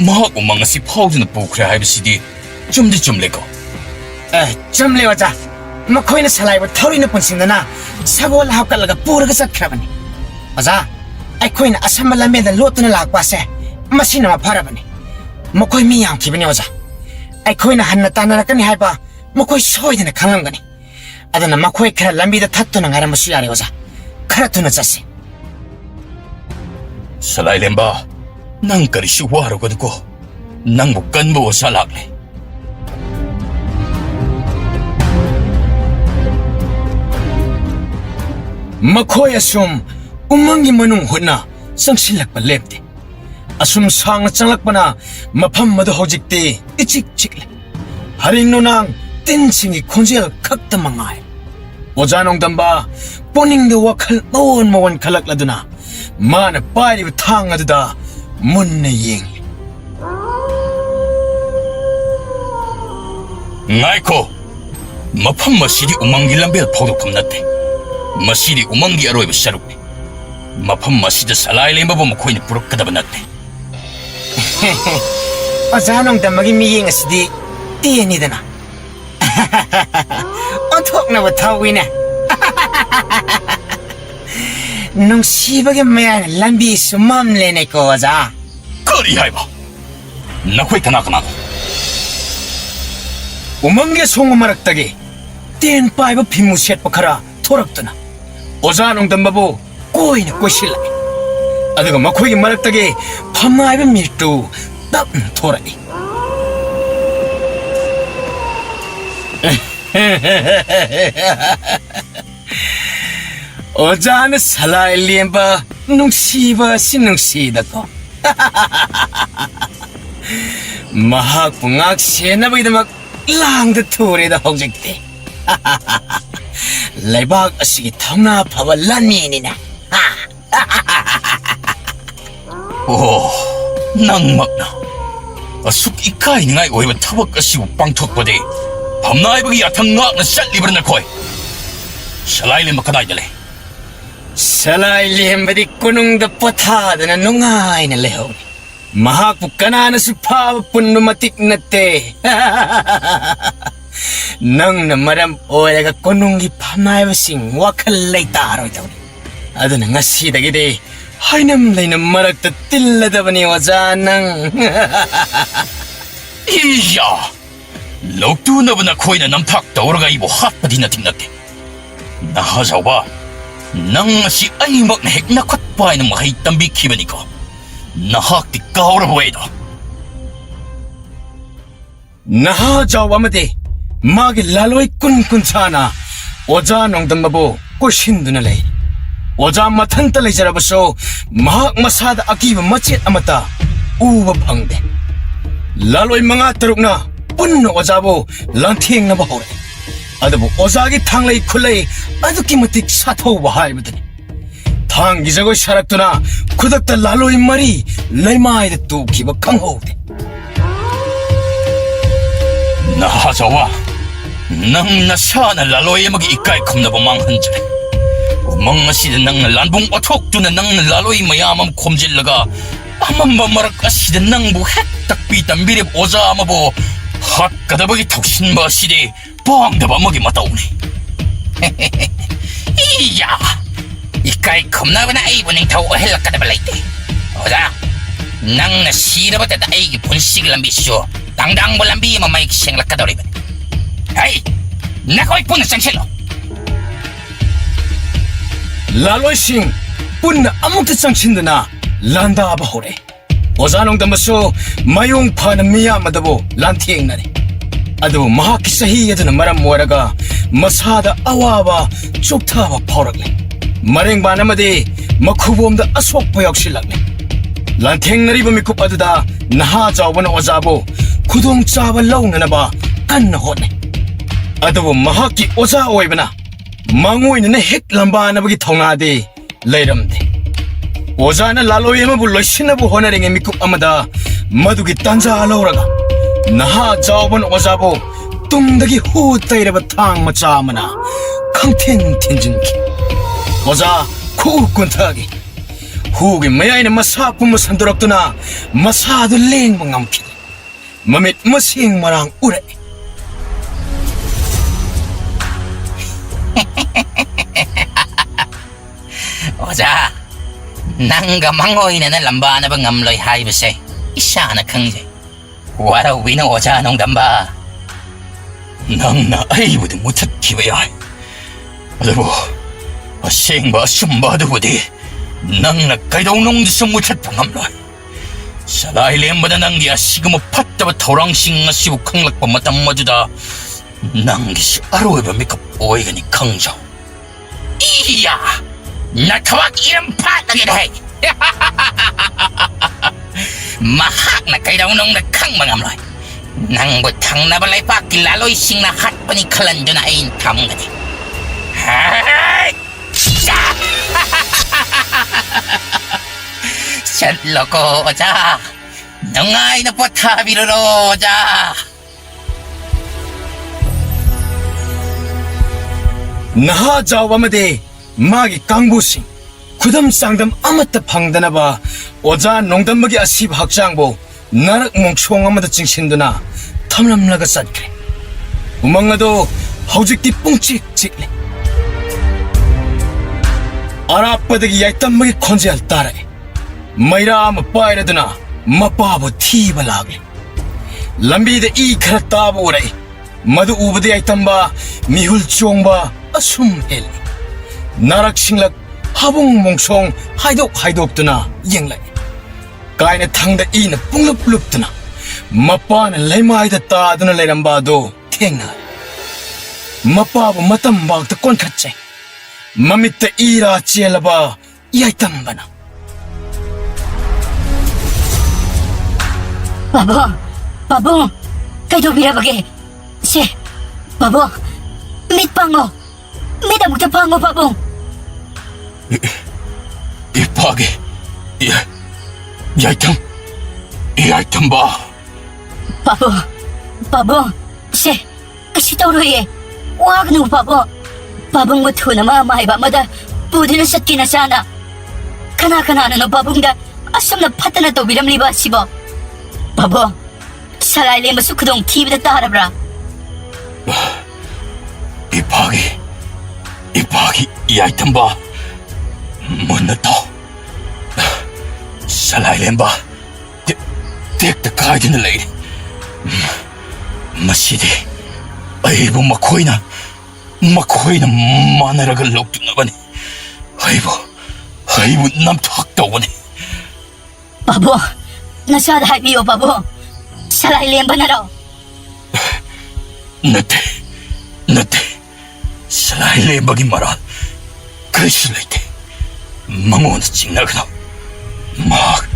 ꯃꯍꯥꯛ ꯎꯃꯪ ꯑꯁꯤ ꯐꯥꯎꯗꯨꯅ ꯄꯨꯈ꯭ꯔꯦ ꯍꯥꯏꯕꯁꯤꯗꯤ ꯆꯨꯝꯗꯤ ꯆꯨꯝꯂꯦꯀꯣ ꯆꯨꯝꯂꯦ ꯑꯣꯖꯥ ꯃꯈꯣꯏꯅ ꯁꯂꯥꯏꯕꯨ ꯊꯧꯔꯤꯅ ꯄꯨꯟꯁꯤꯟꯗꯨꯅ ꯁꯒꯣꯜ ꯍꯥꯞꯀꯠꯂꯒ ꯄꯨꯔꯒ ꯆꯠꯈ꯭ꯔꯕꯅꯤ ꯑꯣꯖꯥ ꯑꯩꯈꯣꯏꯅ ꯑꯁꯝꯕ ꯂꯝꯕꯦꯟꯗ ꯂꯣꯠꯇꯨꯅ ꯂꯥꯛꯄ ꯑꯁꯦ ꯃꯁꯤꯅ ꯃꯐꯔꯕꯅꯤ ꯃꯈꯣꯏ ꯃꯤ ꯌꯥꯝꯈꯤꯕꯅꯤ ꯑꯣꯖꯥ ꯑꯩꯈꯣꯏꯅ ꯍꯟꯅ ꯇꯥꯟꯅꯔꯛꯀꯅꯤ ꯍꯥꯏꯕ ꯃꯈꯣꯏ ꯁꯣꯏꯗꯅ ꯈꯪꯂꯝꯒꯅꯤ ꯑꯗꯨꯅ ꯃꯈꯣꯏ ꯈꯔ ꯂꯝꯕꯤꯗ ꯊꯠꯇꯨꯅ ꯉꯥꯏꯔꯝꯕꯁꯨ ꯌꯥꯔꯦ ꯑꯣꯖꯥ ꯈꯔ ꯊꯨꯅ ꯆꯠꯁꯤ ꯁꯂꯥꯏ ꯂꯦꯝꯕ ꯅꯪ ꯀꯔꯤꯁꯨ ꯋꯥꯔꯨꯒꯅꯨꯀꯣ ꯅꯪꯕꯨ ꯀꯟꯕ ꯑꯣꯖꯥ ꯂꯥꯛꯂꯦ ꯃꯈꯣꯏ ꯑꯁꯨꯝ ꯎꯃꯪꯒꯤ ꯃꯅꯨꯡ ꯍꯨꯠꯅ ꯆꯪꯁꯤꯜꯂꯛꯄ ꯂꯦꯞꯇꯦ ꯑꯁꯨꯝ ꯁꯥꯡꯅ ꯆꯪꯂꯛꯄꯅ ꯃꯐꯝ ꯑꯗꯨ ꯍꯧꯖꯤꯛꯇꯤ ꯏꯆꯤꯛ ꯆꯤꯛꯂꯦ ꯍꯔꯤꯡ ꯅꯣꯡꯅꯥꯡ ꯇꯤꯟꯁꯤꯡꯒꯤ ꯈꯣꯟꯖꯦꯜ ꯈꯛꯇ ꯃꯉꯥꯏ ꯑꯣꯖꯥ ꯅꯣꯡꯗꯝꯕ ꯄꯨꯛꯅꯤꯡꯗ ꯋꯥꯈꯜ ꯃꯋꯣꯟ ꯈꯜꯂꯛꯂꯗꯨꯅ ꯃꯥꯅ ꯄꯥꯏꯔꯤꯕ ꯊꯥꯡ ꯑꯗꯨꯗ ꯃꯨꯟꯅ ꯌꯦꯡꯂꯤ ꯉꯥꯏꯈꯣ ꯃꯐꯝ ꯑꯁꯤꯗꯤ ꯎꯃꯪꯒꯤ ꯂꯝꯕꯦꯜ ꯐꯥꯎꯗꯣꯛꯐꯝ ꯅꯠꯇꯦ ꯃꯁꯤꯗꯤ ꯎꯃꯪꯒꯤ ꯑꯔꯣꯏꯕ ꯁꯔꯨꯛꯅꯤ ꯃꯐꯝ ꯑꯁꯤꯗ ꯁꯂꯥꯏ ꯂꯦꯝꯕꯕꯨ ꯃꯈꯣꯏꯅ ꯄꯨꯔꯛꯀꯗꯕ ꯅꯠꯇꯦ ꯑꯣꯖꯥ ꯅꯣꯡꯗꯝꯕꯒꯤ ꯃꯤꯠꯌꯦꯡ ꯑꯁꯤꯗꯤ ꯇꯦꯟꯅꯤꯗꯅ ꯑꯣꯟꯊꯣꯛꯅꯕ ꯊꯧꯋꯤꯅꯦ ꯅꯨꯡꯁꯤꯕꯒꯤ ꯃꯌꯥꯏꯅ ꯂꯝꯕꯤꯁꯨ ꯃꯝꯂꯦꯅꯦꯀꯣ ꯑꯣꯖꯥ ꯀꯔꯤ ꯍꯥꯏꯕ ꯅꯈꯣꯏ ꯀꯅꯥ ꯀꯅꯥꯅꯣ ꯎꯃꯪꯒꯤ ꯑꯁꯣꯡꯕ ꯃꯔꯛꯇꯒꯤ ꯇꯦꯟ ꯄꯥꯏꯕ ꯐꯤꯃꯨ ꯁꯦꯠꯄ ꯈꯔ ꯊꯣꯔꯛꯇꯨꯅ ꯑꯣꯖꯥ ꯅꯣꯡꯗꯝꯕꯕꯨ ꯀꯣꯏꯅ ꯀꯣꯏꯁꯤꯜꯂꯛꯏ ꯑꯗꯨꯒ ꯃꯈꯣꯏꯒꯤ ꯃꯔꯛꯇꯒꯤ ꯐꯝꯅꯥꯏꯕ ꯃꯤꯔꯇꯨ ꯇꯞꯅ ꯊꯣꯔꯛꯏ ꯑꯣꯖꯥꯅ ꯁꯂꯥꯏ ꯂꯦꯝꯕ ꯅꯨꯡꯁꯤꯕ ꯑꯁꯤ ꯅꯨꯡꯁꯤꯗꯀꯣ ꯃꯍꯥꯛꯄꯨ ꯉꯥꯛ ꯁꯦꯟꯅꯕꯒꯤꯗꯃꯛ ꯂꯥꯡꯗ ꯊꯨꯔꯦꯗ ꯍꯧꯖꯤꯛꯇꯤ ꯂꯩꯕꯥꯛ ꯑꯁꯤꯒꯤ ꯊꯧꯅꯥ ꯐꯕ ꯂꯥꯟꯃꯤꯅꯤꯅ ꯑꯣ ꯅꯪꯃꯛꯅ ꯑꯁꯨꯛ ꯏꯀꯥꯏꯅꯤꯡꯉꯥꯏ ꯑꯣꯏꯕ ꯊꯕꯛ ꯑꯁꯤꯕꯨ ꯄꯥꯡꯊꯣꯛꯄꯗꯤ ꯐꯝꯅꯥꯏꯕꯒꯤ ꯌꯥꯊꯪ ꯉꯥꯛꯅ ꯆꯠꯂꯤꯕ꯭ꯔꯥ ꯅꯈꯣꯏ ꯁꯂꯥꯏ ꯂꯦꯝꯕ ꯀꯗꯥꯏꯗ ꯂꯩ ꯁꯂꯥꯏ ꯂꯦꯝꯕꯗꯤ ꯀꯣꯅꯨꯡꯗ ꯄꯣꯊꯥꯗꯅ ꯅꯨꯡꯉꯥꯏꯅ ꯂꯩꯍꯧꯏ ꯃꯍꯥꯛꯄꯨ ꯀꯅꯥꯅꯁꯨ ꯐꯥꯕ ꯄꯨꯟꯕ ꯃꯇꯤꯛ ꯅꯠꯇꯦ ꯅꯪꯅ ꯃꯔꯝ ꯑꯣꯏꯔꯒ ꯀꯣꯅꯨꯡꯒꯤ ꯐꯝꯅꯥꯏꯕꯁꯤꯡ ꯋꯥꯈꯜ ꯂꯩꯇꯥꯔꯣꯏꯗꯧꯅꯤ ꯑꯗꯨꯅ ꯉꯁꯤꯗꯒꯤꯗꯤ ꯍꯥꯏꯅꯝ ꯂꯩꯅꯝ ꯃꯔꯛꯇ ꯇꯤꯜꯂꯗꯕꯅꯤ ꯑꯣꯖꯥ ꯅꯪ 이야 럭두너브 너코이나 남탁 떠오르가 이보 핫바디 나팅 나때 나하자오바 낭시 아이먹나 핵나 컷바이는 뭐 하이딴 비키버니까 나학디 까오라 보이다 나하자오 아마디 마기 랄로이 꾼꾼차나 오자 농담바보 꼬신두나 레이 오자 마탄따 레이자라버소 마학 마사다 아기바 마칫 아마따 우버 방대 랄로이 망아 따룩나 뿐 오자보 란팅나바 호래 아드보 오자기 탕레이 쿨레이 아두기 마틱 사토우바 하이브드니 탕 기자고 샤락두나 구닥다 랄로이 말이 레마이드 뚜기바 강호우대 나 하자와 낭나 샤나 랄로이 먹이 이까이 컵나보 망한자 멍나 시드 낭나 란봉 어톡두나 낭나 랄로이 마야맘 콤질러가 아맘바 마라까 시드 낭부 핵딱 비단 미립 오자 아마보 핫가다버기 톡신바 시디 뻥다바 먹이 맞다오네 이야 이까이 겁나보나 아이브닝 타고 헬락가다발라이때 오자 낭나 시르바다다 아이기 본식을 람비쇼 당당볼 람비마 마이키 생락가다오리베 아이 나 거기 보는 상실로 랄로이싱 뿐 아무것도 장친드나 란다바 호래 오자농담바소 마용 파는 미야마다보 란팅나네 아도 마하키 사히에드는 마람 모아라가 마사다 아와바 쪽타바 포락네 마랭바나마디 마쿠봄다 아속보 역실락네 란팅나리바 미쿠빠드다 나하자오바나 오자보 구동짜바 라우나나바 안나 호네 아도 마하키 오자 오이바나 망오이는 핵 람바나바기 통나디 레이람데 오자나 랄로이마 불러 신나부 호나랭에 미국 아마다 마두기 딴자 알라오라가 나하 자오번 오자보 뚱덕이 후따이라바 탕 마짜마나 강텐 텐진기 오자 쿠군타기 후기 마야이는 마사뿐마 산도락두나 마사도 랭방암키 마밋 마싱마랑 우레 오자 낭가 망오이네는 람바나바 ngamloi 하이브세 이샤나 강제 와라 위는 오자 농담바 낭나 아이브도 못hat 기회야 아드보 생바 숨바드부디 낭나 가이동농드서 못hat 방암로 살아일렘바다 낭기야 시그모 팥다바 토랑싱나 시부 강락바 마땅마주다 낭기시 아로에바 미카 오이가니 강정 이야 나타왕 이름 파닥이다 해 마학나 가이다운ong na kang mga amloy nang butang na balay pa kilaloy sing na hatpani kalan doon na ayin tamang gani Sat loko oja nangay na po tabiro oja 나하 자와마데 마기 강부싱 구담 쌍담 아마따 방다나바 오자 농담먹이 아시브 학장보 나락 몽총 아마다 찡신드나 탐람라가 싼그래 우망나도 하우직디 뽕찍 찍네 아라빠득이 야이땀먹이 컨제할 따라해 마이라 아마 빠이라드나 마빠보 티발라게 람비데 이 카라따보 오라이 마두 우브데 야이땀바 미훌 쫑바 아숨헬 나락 싱락 하봉 몽송 하이독하이독드나 잉라이 까이네 탕다 이나 뿡럽뿡럽드나 마빠는 레마이다 따드나 레람바도 탱나 마빠보 마땀박다 꼰카째 마미따 이라 찌엘라바 야이땀바나 Babong, kayo birabagi. Si, Babong, mitpango. Midamugtapango, Babong. 이파게 야이탕 봐 Babong, si Tauroy, wag no, Babong. Babong mo na mamay ba, mada, pudi na sat kinasana. Kana-kana no, Babong da, asam na pata na to bilam liba, sibo. Babong, 살라일레 마수 그동 TV다 따라브라 이파기 야이탕 봐 못났다 살라일렘바 덱다 가이드는 레이리 마시디 아이고 마코이나 마나라가 록두나바니 아이고 남도 학다오네 바보 나사다 하이비요 바보 살라일레 바나로 나테 살라일렘바기 마라 그리슬레이테 망원은 찡나그나 막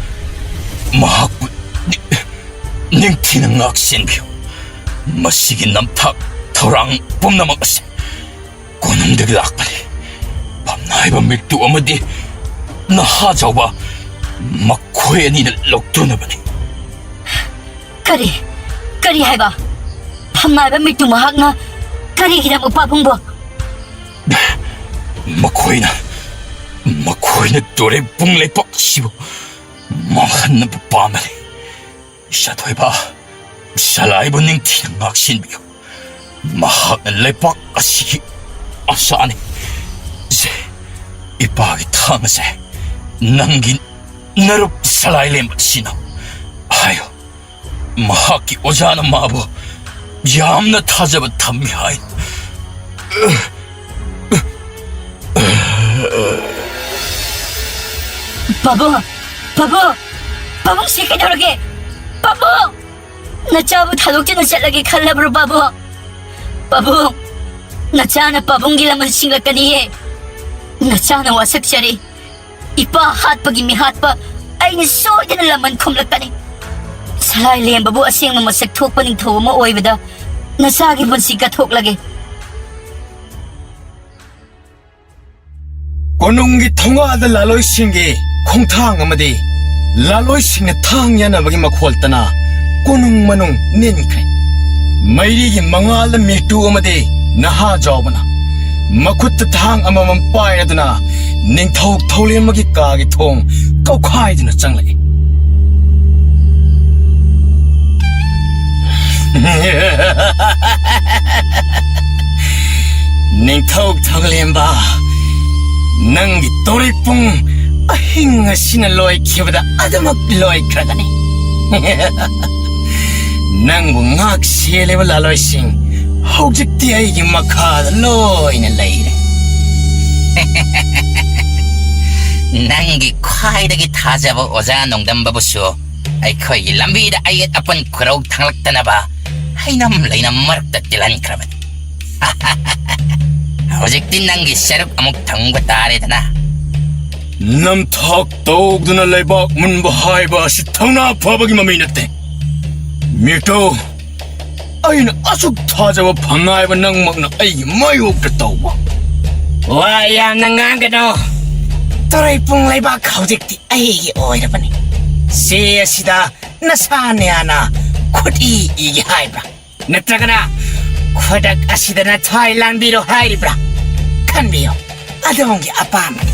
닝티는 악신비요 머시기 남탁 토랑 봄나먹었어 고놈들이 낙발이 밤나이바 밀두 어머디 나 하자와 막 코에 니를 럭두나버니 Kari haiba. Pamai ba mitu mahak na. Kari kita upapong bo. makoina dore bungle pak sibo mahan na pamali siya ba salay ba ning tinang aksinbiyo mahak na lepak asiki asani se ipagitang se nanggin narup salay lembat sinaw ayo mahaki oja na mabo yam na tajabat tammihay Babu sih kena lagi. Babu, nak cabut haluk je nak cat lagi kalah bro babu, nak cana babu gila masing lagi ni. Nak cana wasak cari. Ipa hat pagi mi hat pa, ay ni so je na laman kum lagi ni. Salai liam babu asing memasak thok paning thau mo oi beda. Nasagi pun sikat thok lagi. Konunggi 통화들 laloi singi 콩탕 amadi laloi singna thang yana bagi makhwaltana konung manung ninkre mairigi mangal mitu amadi naha jawbana makut thang amamam painaduna ning thok thole magi ka gi thong kau khai dina changlai ning thok thanglemba Nanggi toripung ahing sina loy kibada adamak loy kragani nang ngak siele wala loy sing hojik ti ay gi makha loy na leire Nanggi khwaidagi thajaba oja nongdam babusu ai khoi lambida ayat apan khurau thanglak tanaba hainam leinam marakta tilan krabat Hojik nanggi saruk amuk thangba tare dana Nam thak togduna lebak mun bahai ba si thangna phabagi maminatte Mito aina asuk thajaba phangai ba nang makna ai mayok ta tawba Wa yam nangang gano Torai pung lebak hojik ti ai gi oirabani Se asida nasane ana khoti igi haibra Natragana Khodak asidana Thailand biro hairibra Kanbiyo adongi apamani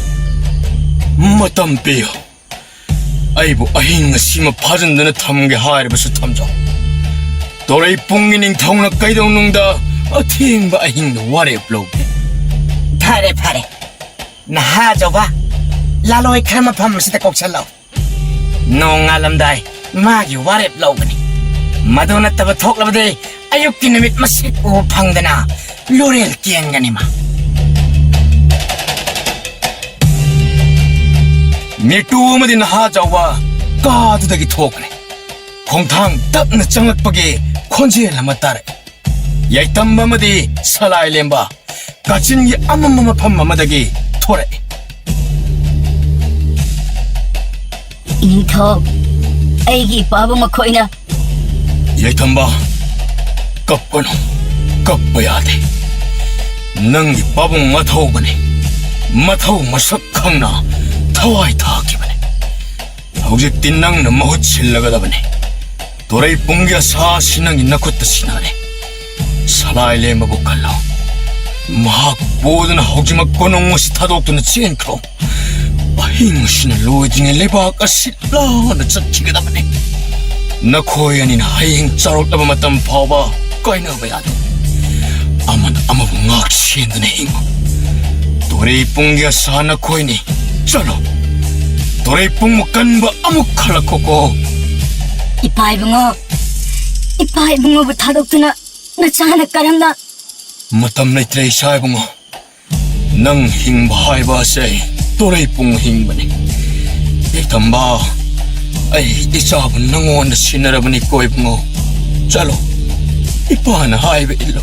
Matampiyo Aibu ahing sima pajandana tamge hairibasu tamjo Toray pungining thongna kaidong nungda Ating ba ahing wari upload Pare Nahajo ba Laloy kama pamasita koksalaw Nong alamday Magi wari upload ni Maduna taba thok labade Ayuk kinamit masik upang dana Lurel kian ganima Mitu amadi naha jawa kaadudagi thokne Khongthang tapna changakpagi khonjel ama tare Yaitamba amadi salai lemba Kachingi amamama pham amadagi thore Inthok, aigi babu makhoina. Yaitamba kappa yade Nangi babung mathau bane Mathau masak khangna Thawai thaki bane Hojik tinang na mahut sillaga bane Toray pungya sa sinangi nakutta sinane Salai lemba bukalaw Mahak bodo na hojimak konong mo si tadok na chien kro Ahing sinaloy dinga lebak asila na tsakiga bane Nakoyan in haying charot na matampaw ba Kaya na ba yado Aman amabungak siya na hingo Toray pungya sa nakoy ni Chalo Toray pung makan ba amukala ko Ipay bungo butadok tu na Nachahanap ka lang na Matam na itray siya bungo Nang hing bahay ba siya Toray pung hing ba ni Itam ba Ay isabon nangon na sinaraban ni Koy bungo Chalo Ipana hay ba ilo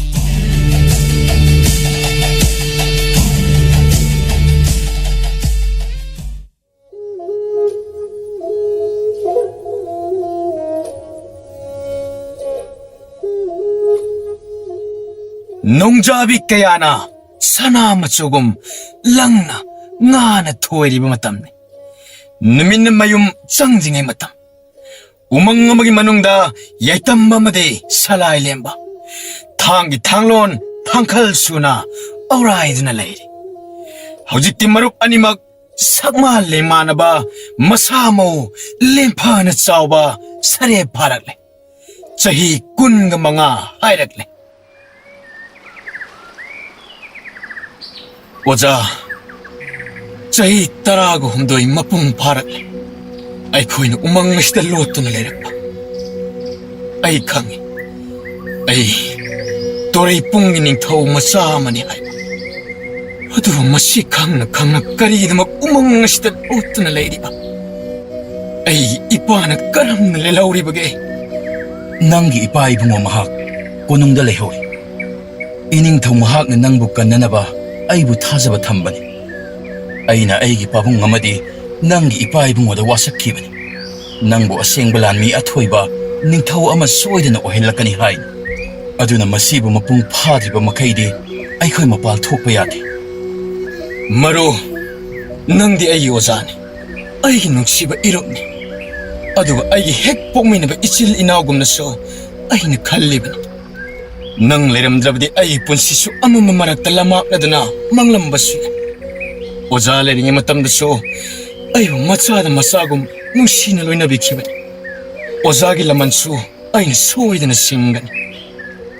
농자비 kayana sana machugum langna ngana thoiriba matamne numin mayum changjingai matam umang amagi manungda yaitamba made salai lemba thanggi thanglon thangkhal suna auraidna leiri hojikti marup animak sakma lemanaba masamo lemphana chawba sare pharakle chahi kunga manga hairakle oja chahi tarago humdoi mapung pharakle ai khoina umang sida lotuna lerakpa ai khangi ai torai pungi ning thau macha mani hai adu masi khangna kari dama umang sida lotuna leiriba ai ipana karamna lelauri bage Nanggi ipa ibungo mahak konungda lehoy. Ining thong mahak na nangbu kannanaba aibu thajaba thambani. Aina aigi pabung amadi nanggi ipa ibungoda wasakhibani. Nangbu asengbalan mi athoiba ningthau ama soidana ohenlakani hain. Aduna masibu mapung phadriba makhaidi aikhoi mapal thokpa yade. Maru nangdi ai ozani ai nungsiba irupni aduga ai hek pokminaba ichil inagumna so ai na khallibani nang leramdrabdi ai punsisu amama marakta lamaknaduna manglambasu oza leringi matamda so ai machada masagum nungsina loinabikibani ozagi lamansu ai na soidana singani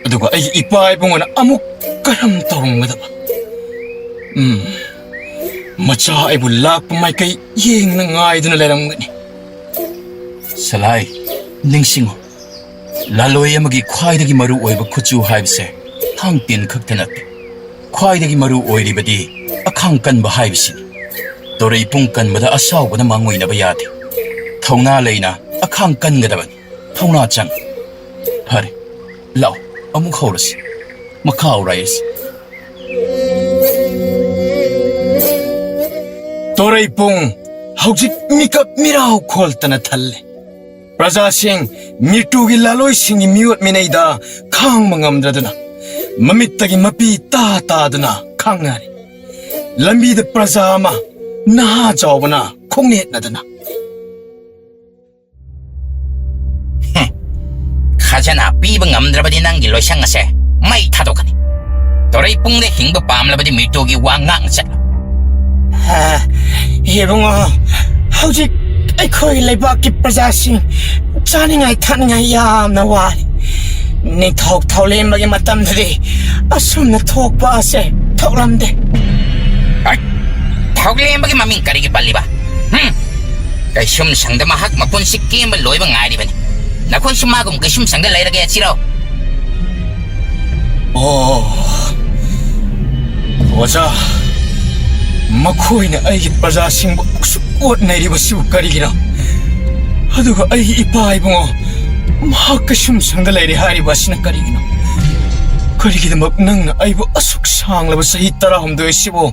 aduga ai ipai bungona amuk karam torungadaba macha aibu lakpa maikai yengna ngaiduna leramgani Salai ningsingo laloi amagi khwaidagi maru oiba khuchu haibse thangtin khaktanat khwaidagi maru oiribadi akhang kanba haibsi torei pung kanbada asawbana mangoinaba yade thongna leina akhang kangadabani thongna chang phare law amuk hauras makhau rais torai pung haujik mikap mirau kholtana thalle praja sing mitugi laloi singi miut minaida khang mangamdradana mamittagi mapi ta dana khangari lambi de praja ma na jawbana khongnet nadana khajana piba ngamdrabadi nanggi loisangase mai thadokani torai pungde hingba pamlabadi mitogi wangang chatlo hebungo haujik aikhoi leibaki prajasing chaningai thaningai yamna wari ni thok tholembagi matamdadi asumna thokpa ase thoklamde ai thauglembagi maming karigi palliba kai sum sangda mahak mapun sikkim loiba ngairi bani nakon sumagum kai sum sangda lairage achiro oja makhoi na ai prajasing ot nairiba sibu karigina aduga ai ipai bungo mahakasum sangda lairi hariba sina karigina karigidamak nangna aibu asuk sanglaba sahi 12 sibo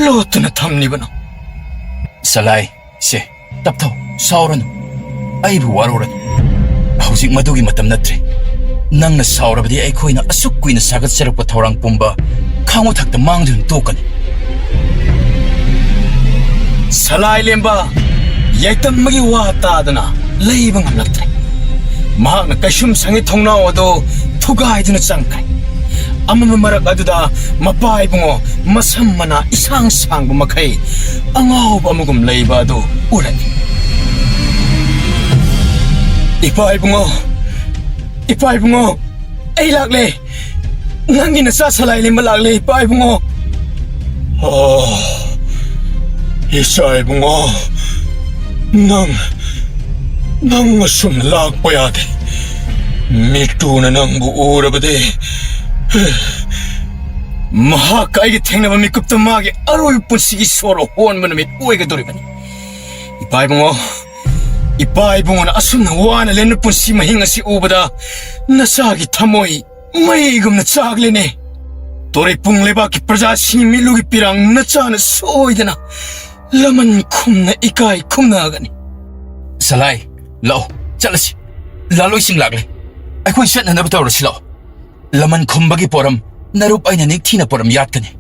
lotuna thamnibana Salai se taptho sauranu aibu waroranu hojik madugi matam natre nangna saurabadi aikhoina asuk kuina sagat serappa thorang pumba khango thakta mangdun tokani Salai lemba yaitam magi wa tadana leiba ngamlaktre mahakna kashum sangi thongna odo thugaiduna changkai amama marak aduda mapai bungo masam mana isang sang makai angau amugum leiba do urani ipai bungo ai lakle nangi na sa salai lemba lakle ipai bungo Isai bungo nang masum lakpa yade mitu na nang buurabade mahak aigi thengnaba mikup tamagi aroi punsigi soro honba namit uiga doribani ipai bungo na asum na wana lenu punsi mahinga si ubada nasagi thamoi maigum na chaglene torai pung lebaki praja singi milugi pirang nachana soidana laman khumna ikai khumna gani Salai lao chalasi laloi sing lagle aikhoi set na nabto rosilo laman khumbagi poram narup ay na niktina poram yat ka ni.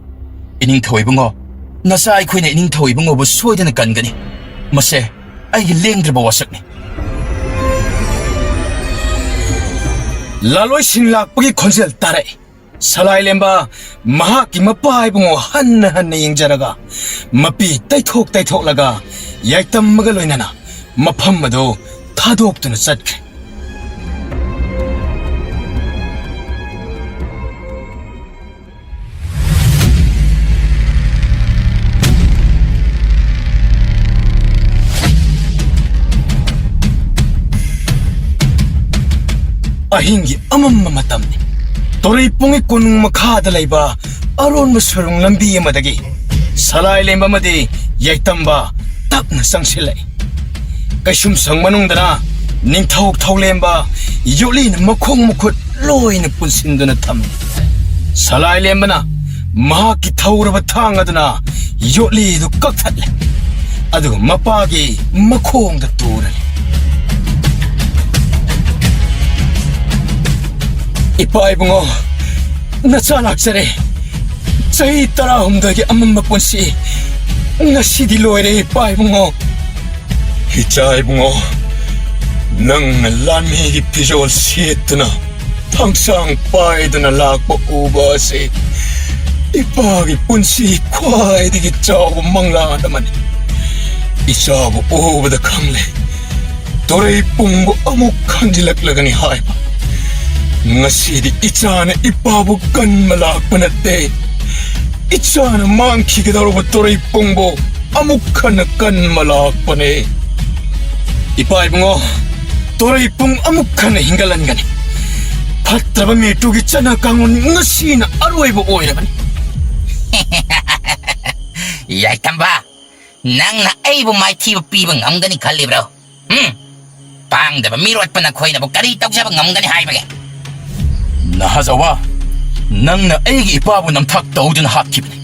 Ining thaw ibungo, nasa ay ko'y na ining thaw ibungo bu suway na kan gani. Mase, ay lengdra ba wasak ni. laloi singlak pagi khonjel tarai salai lemba mahaki mapai bungo hanna hanna yingjaraga mapi taithok laga yaitam maga loinana mafam mado thadok tuna chatkhe ahingi amamma matamni torai pungi kunung makhada laiba aron masurung lambi amadagi salai lemba madi yaitamba tapna sangsilai kaisum sangmanungdana ningthau thaulemba yolin makhong mukhut loina punsinduna thamni salai lembana mahaki thauraba thangaduna yoli du kakthatle adu mapagi makhong da turale ipa ibungo nachanak sare chahi tara humdagi amamma ponsi ngasidi loire ipa ibungo icha ibungo nang lami gi pijol sietna tangsang paidna lakpa uba se ipa gi ponsi kwai digi chaw mangla damani icha bu uba da khangle tore pungbo amuk khandilak lagani haiba ngasidi ichana ipabu kan malakpa natte ichana mangkhigadaro torai pungbo amukhana kan malakpa ne ipa ibungo torai pung amukhana hingalan gani phatraba metu gi chana kangun ngasina aroibo oirabani yaitamba nangna aibu maithiba piba ngamgani khallibro pangdaba mirotpana khoina bu kari tawjaba ngamgani haibage Nahazawa, nang na aigi ipabu nang thak tawdun hatkibni.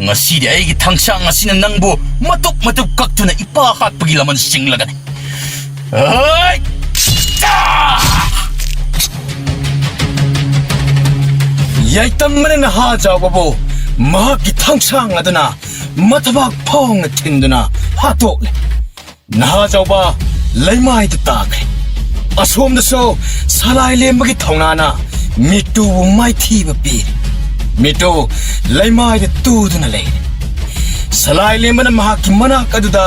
Ngasidi aigi tangsang ngasina nangbu matuk kaktuna ipa hatpagi laman singlagani. Ay! yaitam mana haja babo mahaki tangsang aduna matabak phong tinduna hatole nahaja ba laimai da takre asom da so salai lembagi thongnana mitu mai thi ba pi mitu laimai da tu duna le salai lembana mahaki mana kaduda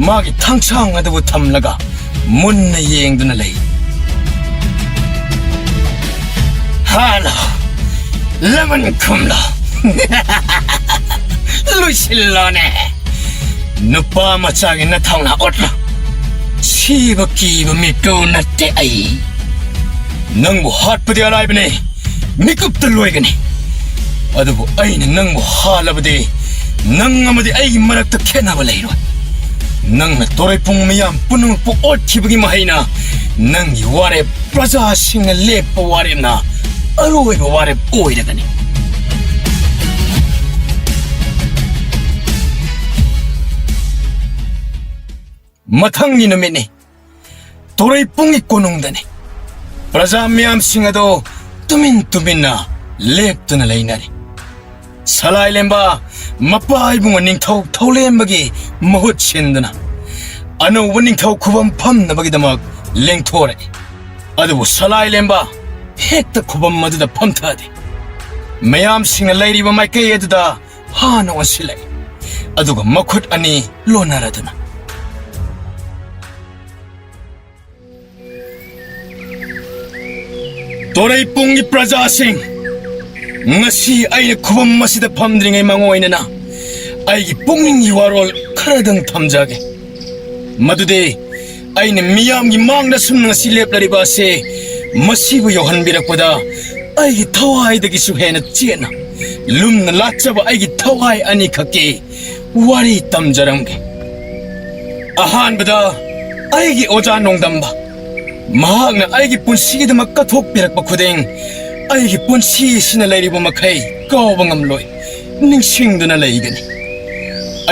magi tangsang adu thamlaga munna yeng duna le hala lemon kumla luisilone nupa machagi na thongna otla siba kiba mitu na te ai nangbu hatpadi alaibne mikupta loigani adubu aina nangbu halabadi nang amadi ai marakta khenaba leiro nangna torai pung miyam punung pu othibagi mahaina nangi ware praja singa lepa ware na aroi ba ware oiragani mathangni numini torai pungi konungdani praja miyam singado tuminna leptuna leinari salai lemba mapai bunga ningthau tholembagi mahut sinduna ano ningthau khubam phamnabagi damak lengthore adubu salai lemba hekta khubam maduda phamthade mayam singa leiriba maikai aduda hana wasilai aduga makhut ani lonaraduna torai pungi praja sing ngasi aina khubam masida phamdringai mangoinana aigi pungning warol kharadang thamjage madude aina miyam gi mangda sum ngasi leplari ba se masibu yohan birakpada aigi thawai dagi su hena chena lumna lachaba aigi thawai ani khake wari tamjaramge ahan bada aigi oja nongdamba mahakna aigi punsigidamak kathokpirakpa khudeng aigi punsi sina leiriba makhai kawba ngamloi ningsingduna leigani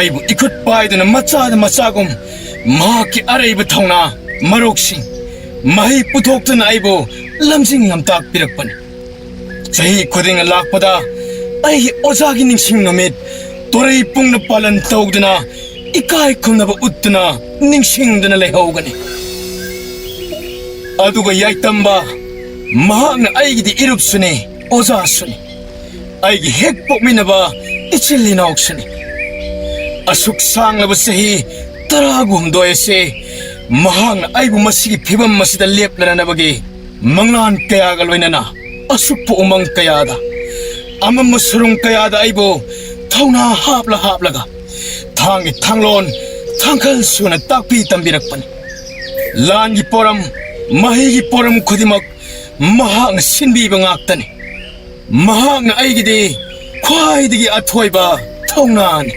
aibu ikut paiduna machagum mahaki araiba thongna maroksing mahi puthokduna aibu lamjing lamtak pirakpani ꯆꯍꯤ ꯈꯨꯗꯤꯡ ꯂꯥꯛꯄꯗ ꯑꯩꯒꯤ ꯑꯣꯖꯥꯒꯤ ꯅꯤꯡꯁꯤꯡ ꯅꯨꯃꯤꯠ ꯇꯣꯔꯩ ꯄꯨꯡꯅ ꯄꯥꯂꯟ ꯇꯧꯗꯨꯅ ꯏꯀꯥꯏ ꯈꯨꯝꯅꯕ ꯎꯠꯇꯨꯅ ꯅꯤꯡꯁꯤꯡꯗꯨꯅ ꯂꯩꯍꯧꯒꯅꯤ ꯑꯗꯨꯒ ꯌꯥꯏꯇꯝꯕ ꯃꯍꯥꯛꯅ ꯑꯩꯒꯤꯗꯤ ꯏꯔꯨꯞꯁꯨꯅꯤ ꯑꯣꯖꯥꯁꯨꯅꯤ ꯑꯩꯒꯤ ꯍꯦꯛ ꯄꯣꯛꯃꯤꯟꯅꯕ ꯏꯆꯤꯜ ꯏꯅꯥꯎꯁꯨꯅꯤ ꯑꯁꯨꯛ ꯁꯥꯡꯂꯕ ꯆꯍꯤ 17 ꯑꯁꯤ ꯃꯍꯥꯛꯅ ꯑꯩꯕꯨ ꯃꯁꯤꯒꯤ ꯐꯤꯕꯝ ꯑꯁꯤꯗ ꯂꯦꯞꯅꯅꯕꯒꯤ ꯃꯪꯂꯥꯟ ꯀꯌꯥꯒ ꯂꯣꯏꯅꯅ ꯑꯁꯨꯛꯄ ꯎꯃꯪ ꯀꯌꯥꯗ ꯑꯃꯝꯕ ꯁꯨꯔꯨꯡ ꯀꯌꯥꯗ ꯑꯩꯕꯨ ꯊꯧꯅꯥ ꯍꯥꯞꯂꯒ ꯊꯥꯡꯒꯤ ꯊꯥꯡꯂꯣꯟ ꯊꯥꯡꯈꯜ ꯁꯨꯅ ꯇꯥꯛꯄꯤ ꯇꯝꯕꯤꯔꯛꯄꯅꯤ ꯂꯥꯟꯒꯤ ꯄꯣꯔꯝ ꯃꯍꯩꯒꯤ ꯄꯣꯔꯝ ꯈꯨꯗꯤꯡꯃꯛ ꯃꯍꯥꯛꯅ ꯁꯤꯟꯕꯤꯕ ꯉꯥꯛꯇꯅꯤ ꯃꯍꯥꯛꯅ ꯑꯩꯒꯤꯗꯤ ꯈ꯭ꯋꯥꯏꯗꯒꯤ ꯑꯊꯣꯏꯕ ꯊꯧꯅꯥꯅꯤ